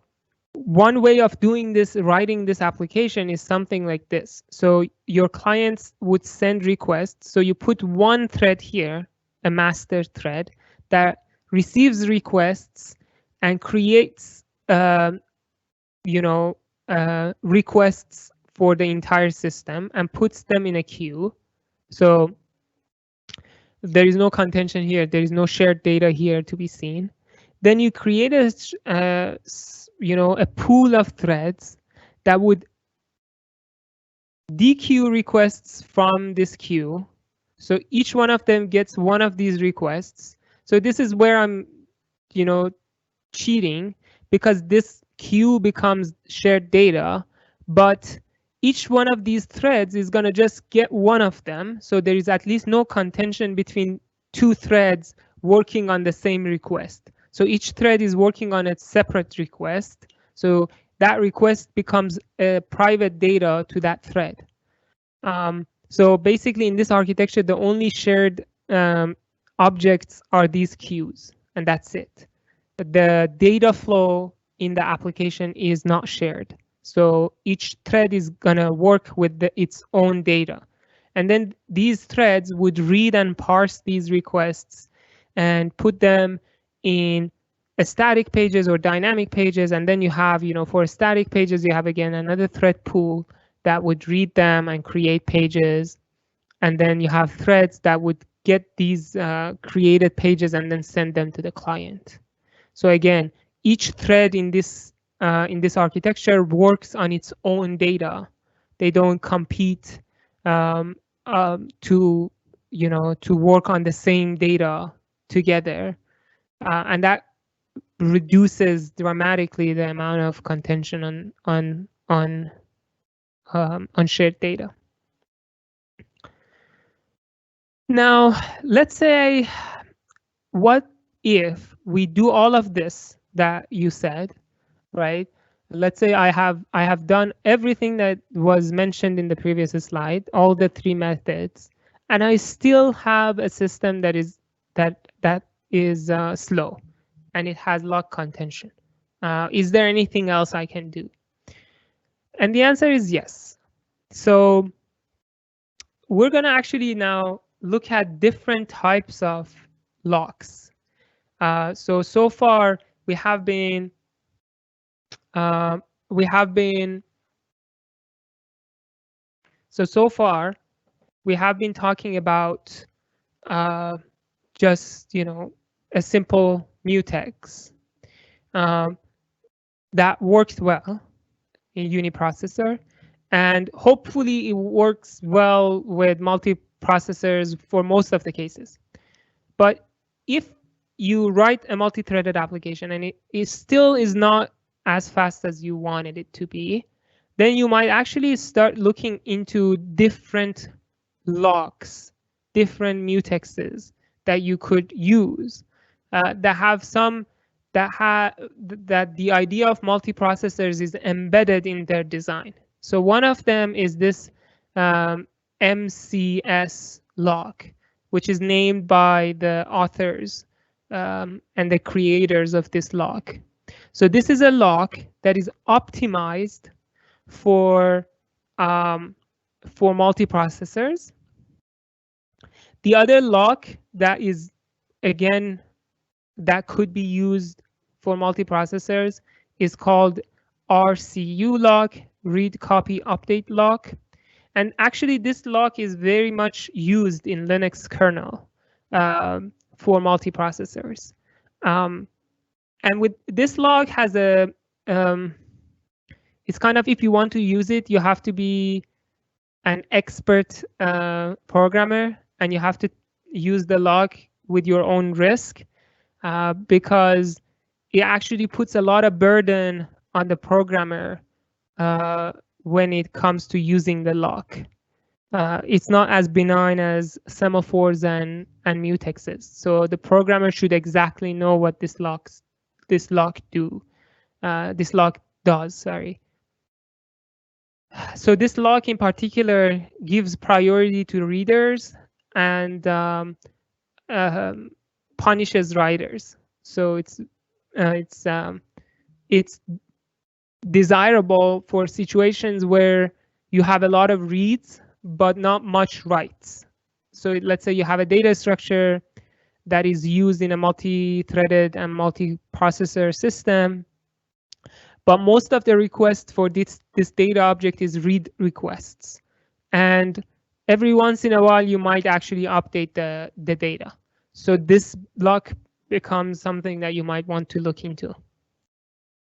one way of doing this, writing this application, is something like this. So your clients would send requests. So you put one thread here, a master thread, that receives requests and creates, requests for the entire system and puts them in a queue. So there is no contention here. There is no shared data here to be seen. Then you create a pool of threads that would dequeue requests from this queue. So each one of them gets one of these requests. So this is where I'm, cheating, because this queue becomes shared data, but each one of these threads is going to just get one of them. So there is at least no contention between two threads working on the same request. So each thread is working on a separate request. So that request becomes a private data to that thread. So basically in this architecture, the only shared objects are these queues, and that's it. The data flow in the application is not shared. So each thread is going to work with its own data. And then these threads would read and parse these requests and put them in static pages or dynamic pages. And then you have, for static pages, you have, again, another thread pool that would read them and create pages. And then you have threads that would get these created pages and then send them to the client. So again, each thread in this architecture works on its own data. They don't compete to work on the same data together, and that reduces dramatically the amount of contention on shared data. Now, let's say, what if we do all of this that you said, right? Let's say I have done everything that was mentioned in the previous slide, all the three methods, and I still have a system that is slow, and it has log contention. Is there anything else I can do? And the answer is yes. So we're going to actually now look at different types of locks. So far we have been talking about just a simple mutex that works well in uniprocessor, and hopefully it works well with multiprocessors for most of the cases. But if you write a multi-threaded application and it still is not as fast as you wanted it to be, then you might actually start looking into different locks, different mutexes that you could use that the idea of multiprocessors is embedded in their design. So one of them is this MCS lock, which is named by the authors and the creators of this lock. So this is a lock that is optimized for multiprocessors. The other lock that is, again, that could be used for multiprocessors is called RCU lock, read copy update lock. And actually this lock is very much used in Linux kernel for multiprocessors. And with this lock has a, it's kind of, if you want to use it, you have to be an expert programmer, and you have to use the lock with your own risk, because it actually puts a lot of burden on the programmer when it comes to using the lock. It's not as benign as semaphores and mutexes. So the programmer should exactly know what this lock does. Sorry. So this lock in particular gives priority to readers and punishes writers. So it's desirable for situations where you have a lot of reads but not much writes. So let's say you have a data structure that is used in a multi-threaded and multiprocessor system, but most of the requests for this data object is read requests. And every once in a while, you might actually update the data. So this block becomes something that you might want to look into.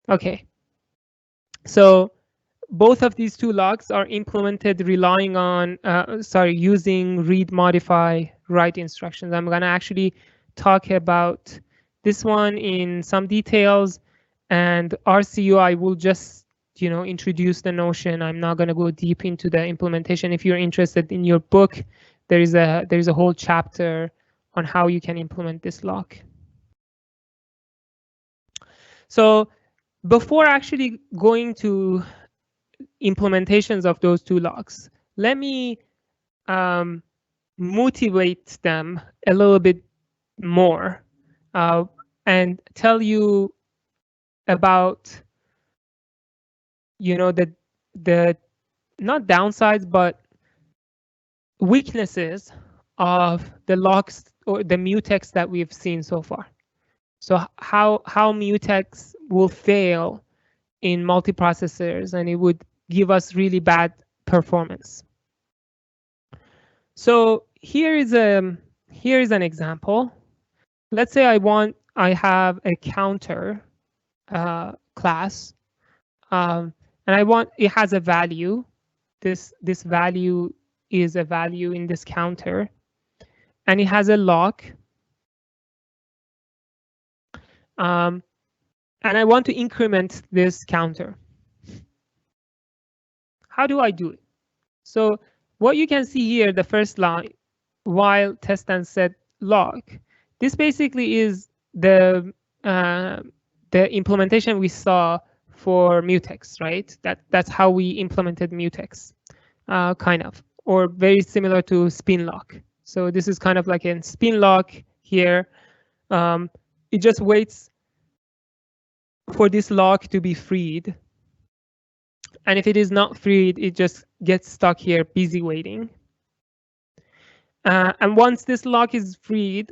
OK. So both of these two locks are implemented relying on, using read, modify, write instructions. I'm going to actually talk about this one in some details, and RCU I will just introduce the notion. I'm not going to go deep into the implementation. If you're interested, in your book, there is a whole chapter on how you can implement this lock. So before actually going to implementations of those two locks, let me motivate them a little bit more and tell you about the not downsides but weaknesses of the locks or the mutex that we've seen so far. So how mutex will fail in multiprocessors, and it would give us really bad performance. So here is an example. Let's say I have a counter class, and it has a value. This value is a value in this counter, and it has a lock. And I want to increment this counter. How do I do it? So what you can see here, the first line, while test and set lock, this basically is the implementation we saw for mutex, right? That's how we implemented mutex, kind of, or very similar to spin lock. So this is kind of like a spin lock here. It just waits for this lock to be freed. And if it is not freed, it just gets stuck here, busy waiting. And once this lock is freed,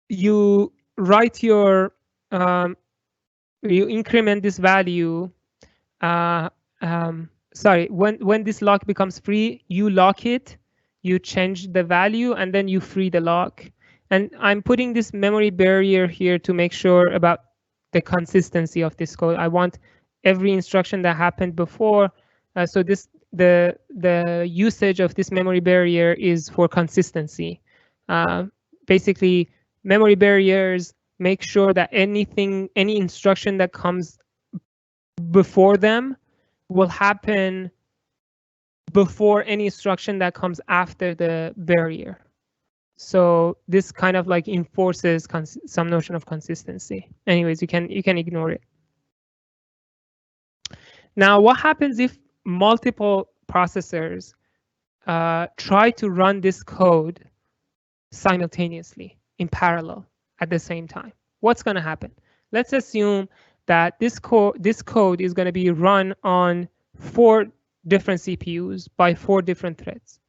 you write you increment this value. Sorry, when this lock becomes free, you lock it, you change the value, and then you free the lock. And I'm putting this memory barrier here to make sure about the consistency of this code. I want every instruction that happened before. So the usage of this memory barrier is for consistency. Basically, memory barriers make sure that any instruction that comes before them will happen before any instruction that comes after the barrier. So this kind of like enforces some notion of consistency. Anyways, you can ignore it. Now, what happens if multiple processors try to run this code simultaneously in parallel at the same time? What's going to happen? Let's assume that this code is going to be run on 4 different CPUs by 4 different threads.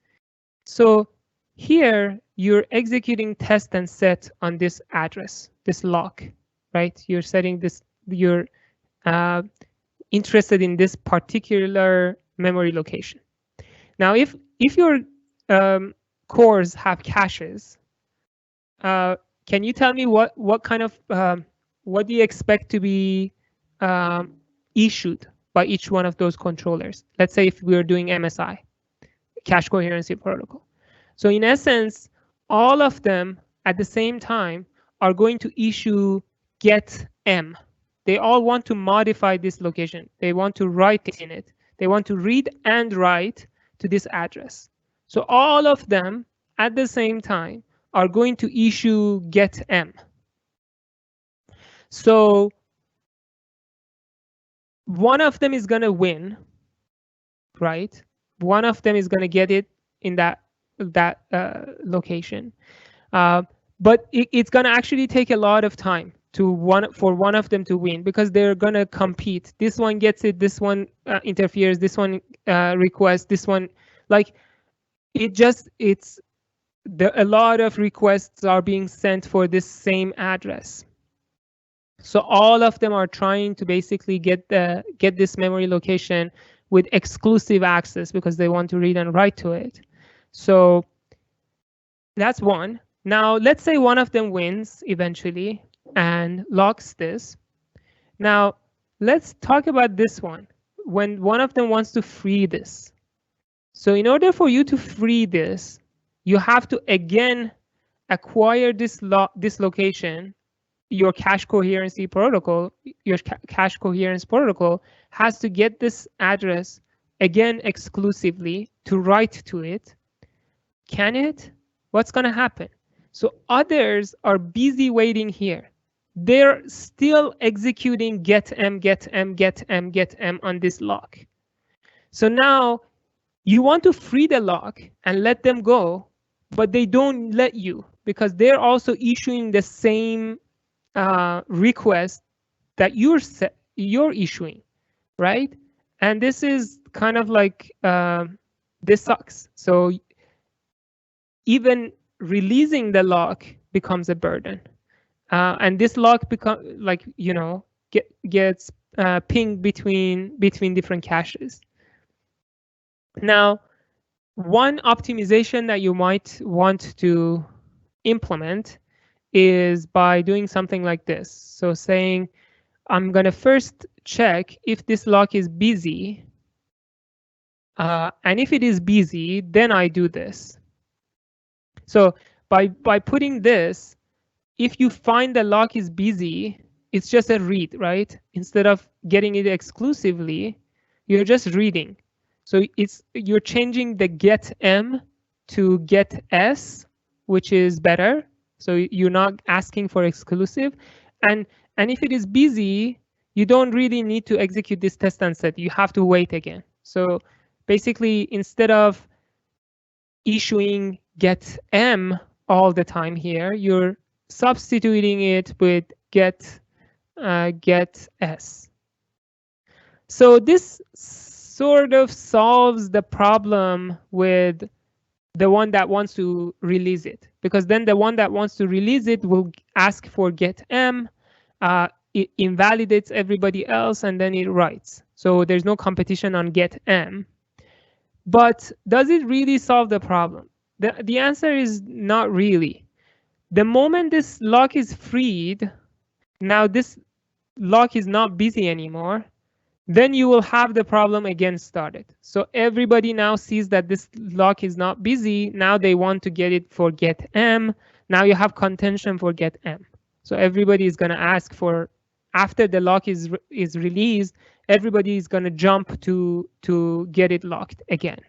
So here you're executing test and set on this address, this lock, right? You're setting this, you're interested in this particular memory location. Now, if your cores have caches, can you tell me what kind of what do you expect to be issued by each one of those controllers? Let's say if we are doing MSI, Cache-coherence protocol. So in essence, all of them at the same time are going to issue get M. They all want to modify this location. They want to write in it. They want to read and write to this address. So all of them at the same time are going to issue get M. So one of them is going to win, right? One of them is going to get it in that location. But it's going to actually take a lot of time for one of them to win, because they're going to compete. This one gets it, this one interferes, this one requests, this one, like, a lot of requests are being sent for this same address. So all of them are trying to basically get this memory location with exclusive access, because they want to read and write to it. So that's one. Now let's say one of them wins eventually and locks this. Now let's talk about this one, when one of them wants to free this. So in order for you to free this, you have to again acquire this location. Your cache-coherence protocol, your cache-coherence protocol has to get this address again exclusively to write to it. Can it? What's going to happen? So others are busy waiting here. They're still executing get m, get m, get m, get m on this lock. So now you want to free the lock and let them go, but they don't let you, because they're also issuing the same request that you're issuing, right? And this is kind of like this sucks. So even releasing the lock becomes a burden, and this lock gets pinged between different caches. Now, one optimization that you might want to implement is by doing something like this. So saying, I'm going to first check if this lock is busy. And if it is busy, then I do this. So by putting this, if you find the lock is busy, it's just a read, right? Instead of getting it exclusively, you're just reading. So you're changing the get m to get s, which is better. So you're not asking for exclusive. And if it is busy, you don't really need to execute this test and set. You have to wait again. So basically, instead of issuing get m all the time here, you're substituting it with get s. So this sort of solves the problem with the one that wants to release it, because then the one that wants to release it will ask for get m, it invalidates everybody else, and then it writes. So there's no competition on get m. But does it really solve the problem? The answer is not really. The moment this lock is freed, now this lock is not busy anymore, then you will have the problem again started. So everybody now sees that this lock is not busy. Now they want to get it for get m. Now you have contention for get m. So everybody is going to ask for, after the lock is released, everybody is going to jump to get it locked again.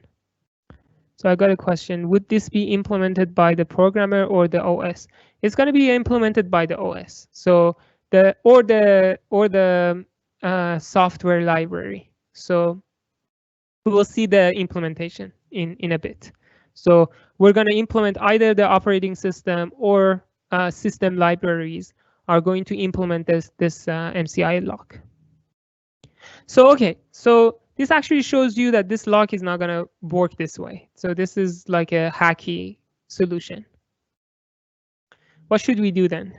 So I got a question. Would this be implemented by the programmer or the OS? It's going to be implemented by the OS. So the software library. So we will see the implementation in a bit. So we're going to implement either the operating system or system libraries are going to implement this MCI lock. So okay, so this actually shows you that this lock is not going to work this way. So this is like a hacky solution. What should we do then?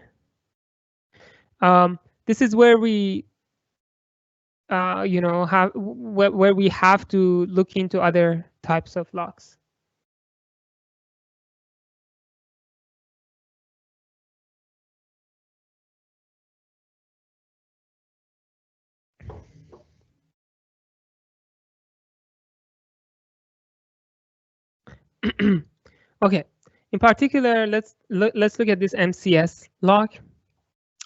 This is where we where we have to look into other types of locks. Okay, in particular, let's look at this MCS lock.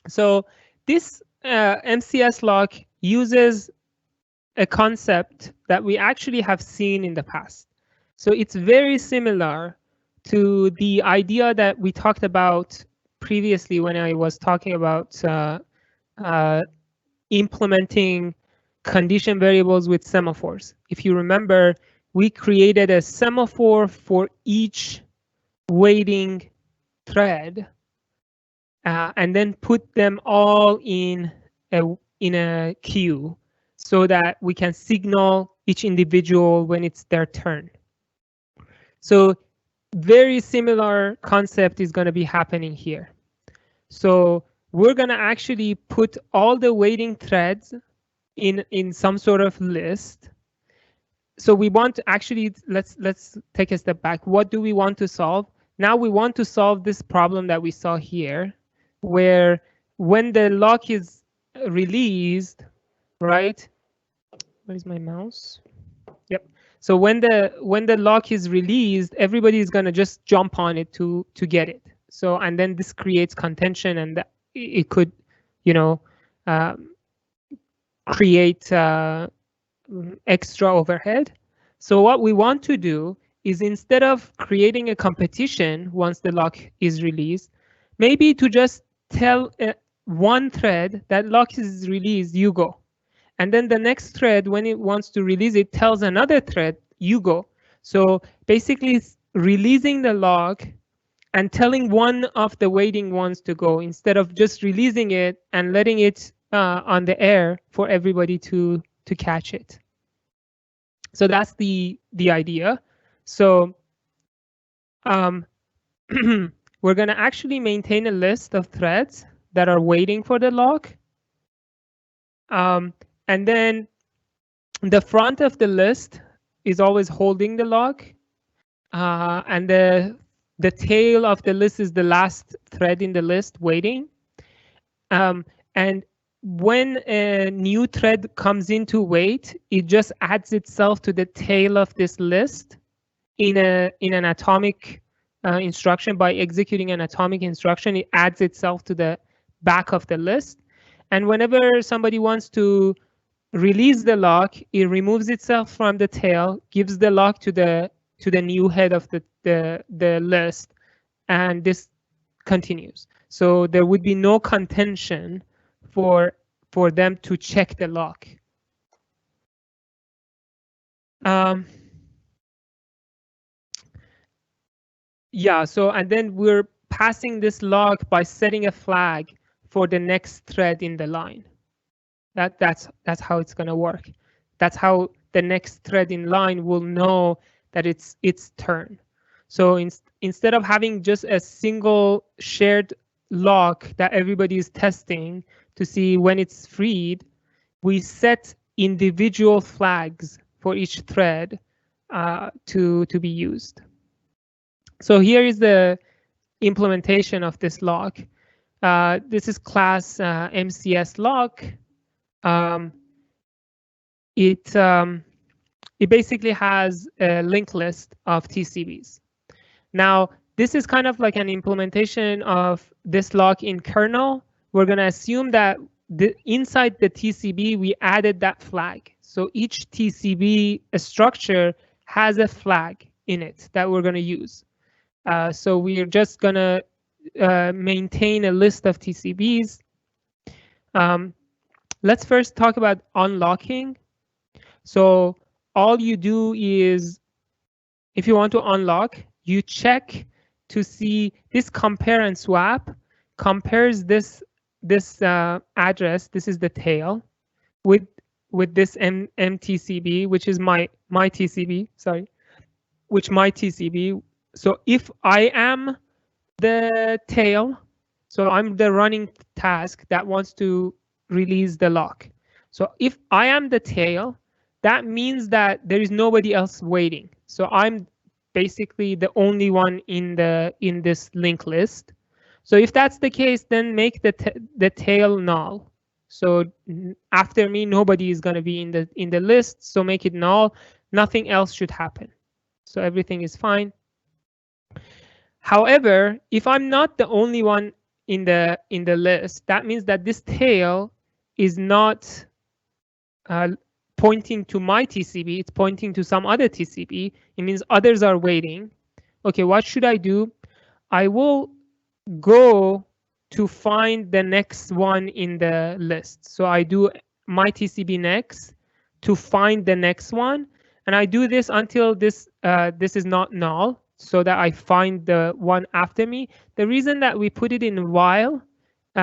So this MCS lock uses a concept that we actually have seen in the past. So it's very similar to the idea that we talked about previously when I was talking about implementing condition variables with semaphores. If you remember, we created a semaphore for each waiting thread, and then put them all in a queue so that we can signal each individual when it's their turn. So very similar concept is going to be happening here. So we're going to actually put all the waiting threads in some sort of list. So we want to actually, let's take a step back. What do we want to solve? Now we want to solve this problem that we saw here, where when the lock is released, right? Where's my mouse? Yep. So when the lock is released, everybody is going to just jump on it to get it. So, and then this creates contention, and it could, you know, create extra overhead. So what we want to do is, instead of creating a competition once the lock is released, maybe to just tell one thread that lock is released, you go. And then the next thread, when it wants to release it, tells another thread, you go. So basically it's releasing the lock and telling one of the waiting ones to go, instead of just releasing it and letting it on the air for everybody to catch it. So that's the idea. So we're going to actually maintain a list of threads that are waiting for the lock. And then the front of the list is always holding the lock. And the tail of the list is the last thread in the list waiting. And when a new thread comes in to wait, it just adds itself to the tail of this list in an atomic instruction. By executing an atomic instruction, it adds itself to the back of the list. And whenever somebody wants to release the lock, it removes itself from the tail, gives the lock to the new head of the list, and this continues. So there would be no contention for them to check the lock. Yeah, so and then we're passing this lock by setting a flag for the next thread in the line. That's how it's going to work. That's how the next thread in line will know that it's its turn. So instead of having just a single shared lock that everybody is testing to see when it's freed, we set individual flags for each thread to be used. So here is the implementation of this lock. This is class MCS lock. It basically has a linked list of TCBs. Now, this is kind of like an implementation of this lock in kernel. We're going to assume that inside the TCB, we added that flag. So each TCB structure has a flag in it that we're going to use. So we're just going to maintain a list of TCBs. Let's first talk about unlocking. So all you do is, if you want to unlock, you check to see this compare and swap compares this address. This is the tail with this MTCB, which is my TCB. Sorry, which my TCB. So if I am the tail, so I'm the running task that wants to release the lock. So if I am the tail, that means that there is nobody else waiting. So I'm basically the only one in this linked list. So if that's the case, then make the tail null. So after me, nobody is going to be in the list. So make it null. Nothing else should happen. So everything is fine. However, if I'm not the only one in the list, that means that this tail is not pointing to my TCB, it's pointing to some other TCB. It means others are waiting. Okay, what should I do? I will go to find the next one in the list. So I do my TCB next to find the next one, And I do this until this is not null, so that I find the one after me. The reason that we put it in while,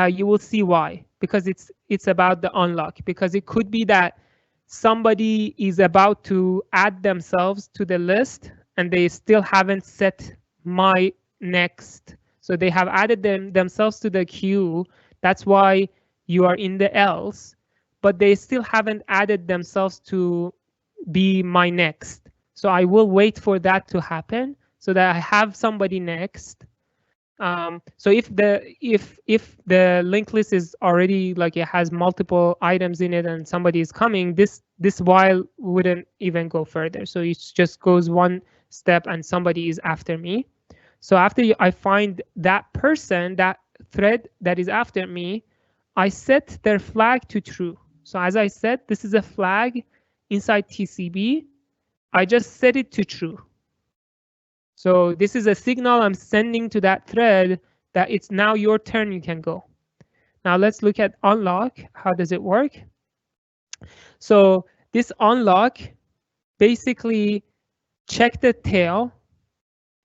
you will see why, because it's about the unlock, because it could be that somebody is about to add themselves to the list and they still haven't set my next. So they have added themselves to the queue. That's why you are in the else, but they still haven't added themselves to be my next. So I will wait for that to happen so that I have somebody next. So if the linked list is already like it has multiple items in it and somebody is coming, this while wouldn't even go further. So it just goes one step and somebody is after me. So after I find that person, that thread that is after me, I set their flag to true. So as I said, this is a flag inside TCB. I just set it to true. So this is a signal I'm sending to that thread that it's now your turn, you can go. Now let's look at unlock. How does it work? So this unlock basically check the tail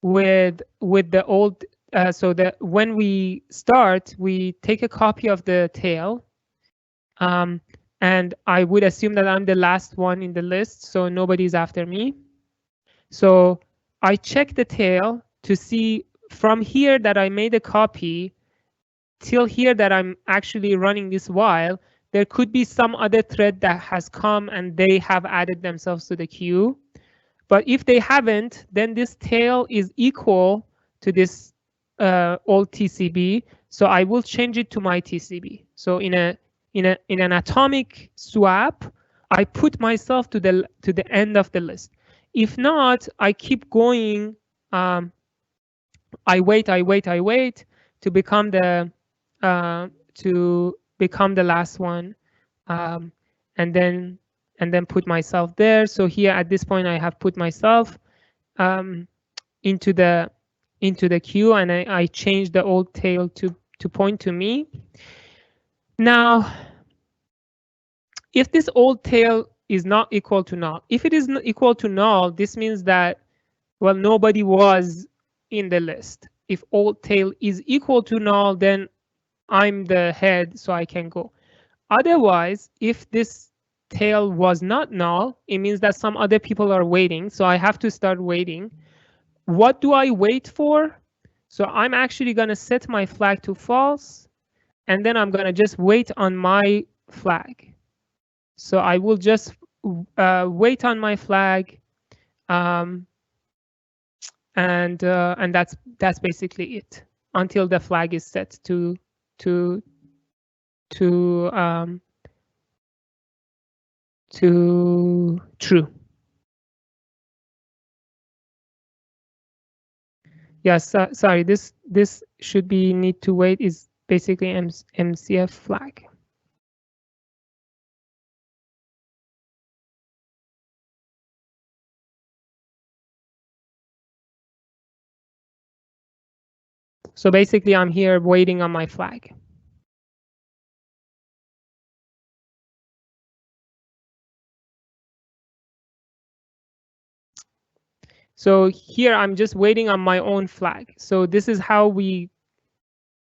with the old, so that when we start, we take a copy of the tail. And I would assume that I'm the last one in the list, so nobody's after me. So I check the tail to see from here that I made a copy till here that I'm actually running this while, there could be some other thread that has come and they have added themselves to the queue. But if they haven't, then this tail is equal to this old TCB. So I will change it to my TCB. So in an atomic swap, I put myself to the end of the list. If not, I keep going. I wait to become the last one, and then put myself there. So here at this point, I have put myself into the queue, and I changed the old tail to point to me. Now, if this old tail is not equal to null, if it is not equal to null, this means that, well, nobody was in the list. If old tail is equal to null, then I'm the head, so I can go. Otherwise, if this tail was not null, it means that some other people are waiting, so I have to start waiting. What do I wait for? So I'm actually going to set my flag to false, and then I'm going to just wait on my flag. So I will just wait on my flag, and that's basically it until the flag is set to true. Yes, sorry. This should be need to wait is basically MCF flag. So basically, I'm here waiting on my flag. So here, I'm just waiting on my own flag. So this is how we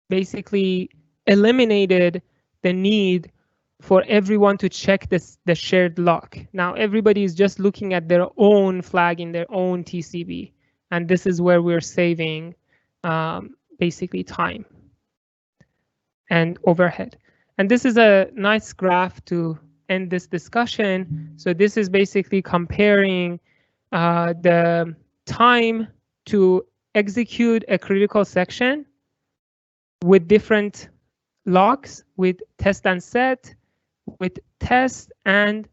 basically eliminated the need for everyone to check the shared lock. Now, everybody is just looking at their own flag in their own TCB. And this is where we're saving basically time and overhead. And this is a nice graph to end this discussion. So this is basically comparing the time to execute a critical section with different locks, with test and set, with test and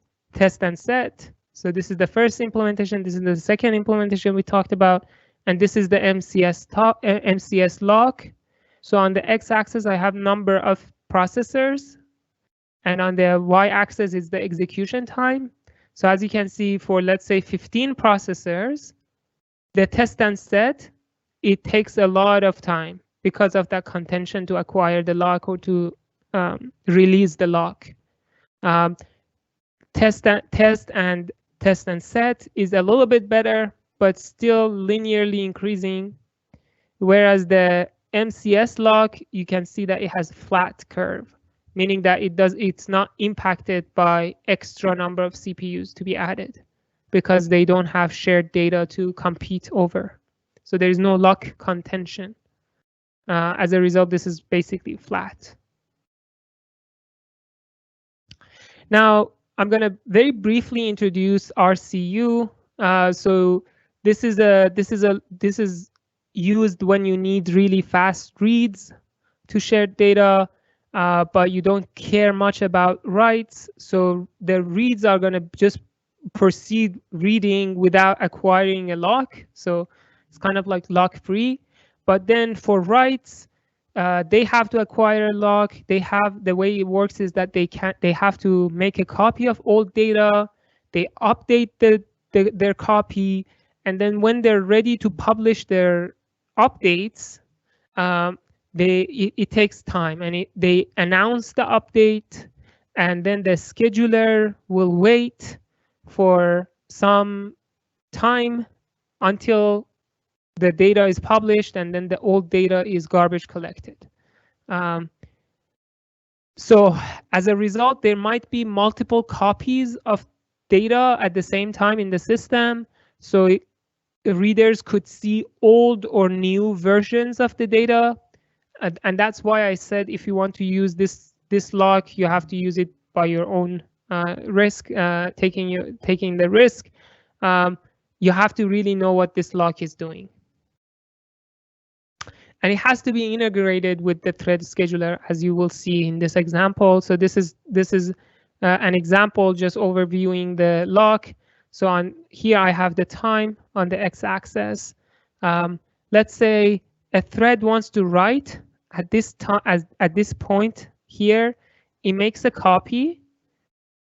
set. So this is the first implementation. This is the second implementation we talked about. And this is the MCS lock. So on the x-axis, I have number of processors. And on the y-axis is the execution time. So as you can see, for let's say 15 processors, the test and set, it takes a lot of time because of that contention to acquire the lock or to release the lock. Test and test and set is a little bit better, but still linearly increasing. Whereas the MCS lock, you can see that it has a flat curve, meaning that it's not impacted by extra number of CPUs to be added because they don't have shared data to compete over. So there is no lock contention. As a result, this is basically flat. Now, I'm going to very briefly introduce RCU. So this is used when you need really fast reads to share data, but you don't care much about writes. So the reads are going to just proceed reading without acquiring a lock. So it's kind of like lock-free. But then for writes, they have to acquire a lock. The way it works is that they have to make a copy of old data. They update their copy, and then when they're ready to publish their updates, it takes time, and they announce the update, and then the scheduler will wait for some time until the data is published, and then the old data is garbage collected. So as a result, there might be multiple copies of data at the same time in the system. So the readers could see old or new versions of the data. And that's why I said if you want to use this lock, you have to use it by your own risk, taking the risk. You have to really know what this lock is doing. And it has to be integrated with the thread scheduler, as you will see in this example. So this is an example just overviewing the lock. So on here, I have the time on the x-axis. Let's say a thread wants to write at this time, at this point here. It makes a copy,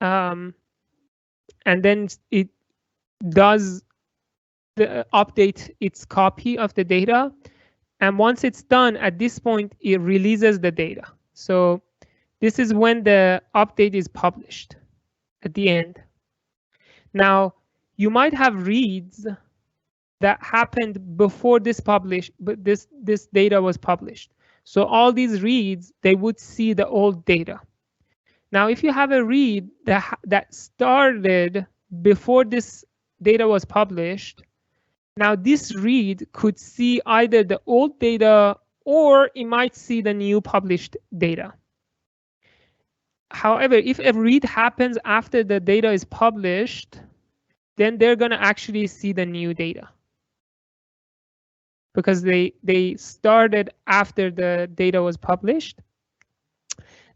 and then it does update its copy of the data. And once it's done, at this point, it releases the data. So this is when the update is published at the end. Now, you might have reads that happened before this data was published. So all these reads, they would see the old data. Now, if you have a read that started before this data was published, now this read could see either the old data or it might see the new published data. However, if a read happens after the data is published, then they're going to actually see the new data because they started after the data was published.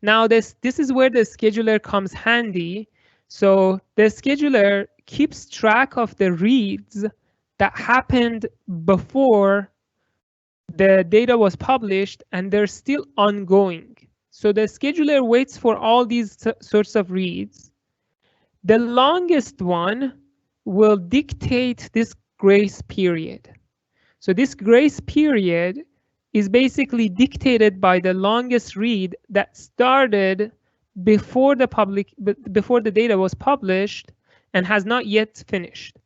Now this is where the scheduler comes handy. So the scheduler keeps track of the reads that happened before the data was published, and they're still ongoing. So the scheduler waits for all these sorts of reads. The longest one will dictate this grace period. So this grace period is basically dictated by the longest read that started before the data was published and has not yet finished.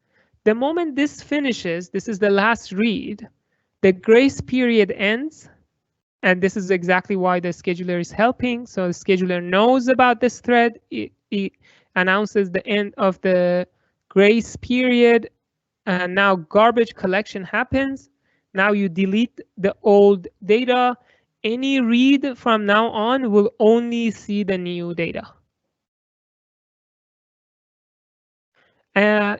The moment this finishes, this is the last read, the grace period ends, and this is exactly why the scheduler is helping. So the scheduler knows about this thread. It announces the end of the grace period, and now garbage collection happens. Now you delete the old data. Any read from now on will only see the new data.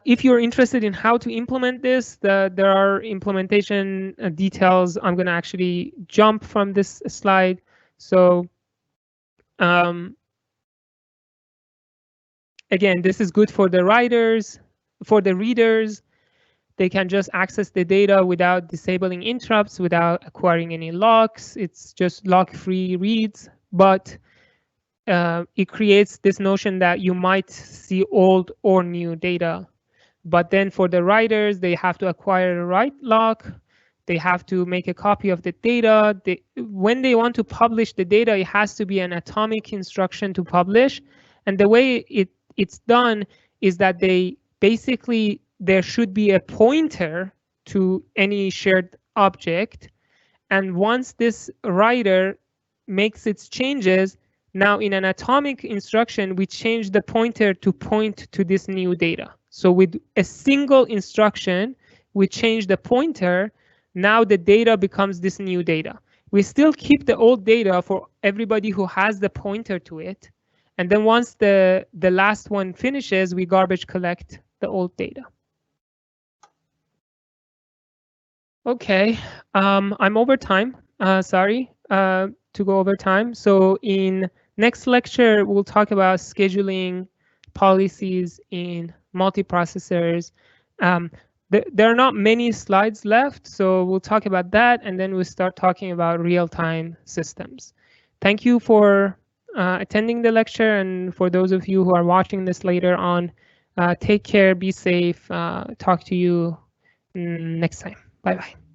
If you're interested in how to implement this, there are implementation details. I'm going to actually jump from this slide. So again, this is good for the writers. For the readers, they can just access the data without disabling interrupts, without acquiring any locks. It's just lock-free reads, but it creates this notion that you might see old or new data. But then for the writers, they have to acquire a write lock. They have to make a copy of the data. When they want to publish the data, it has to be an atomic instruction to publish. And the way it's done is that they basically there should be a pointer to any shared object. And once this writer makes its changes, now in an atomic instruction, we change the pointer to point to this new data. So with a single instruction, we change the pointer. Now the data becomes this new data. We still keep the old data for everybody who has the pointer to it. And then once the last one finishes, we garbage collect the old data. Okay, I'm over time. Sorry to go over time. So in next lecture, we'll talk about scheduling policies in multiprocessors. There are not many slides left, so we'll talk about that, and then we'll start talking about real-time systems. Thank you for attending the lecture, and for those of you who are watching this later on, take care, be safe, talk to you next time. Bye-bye.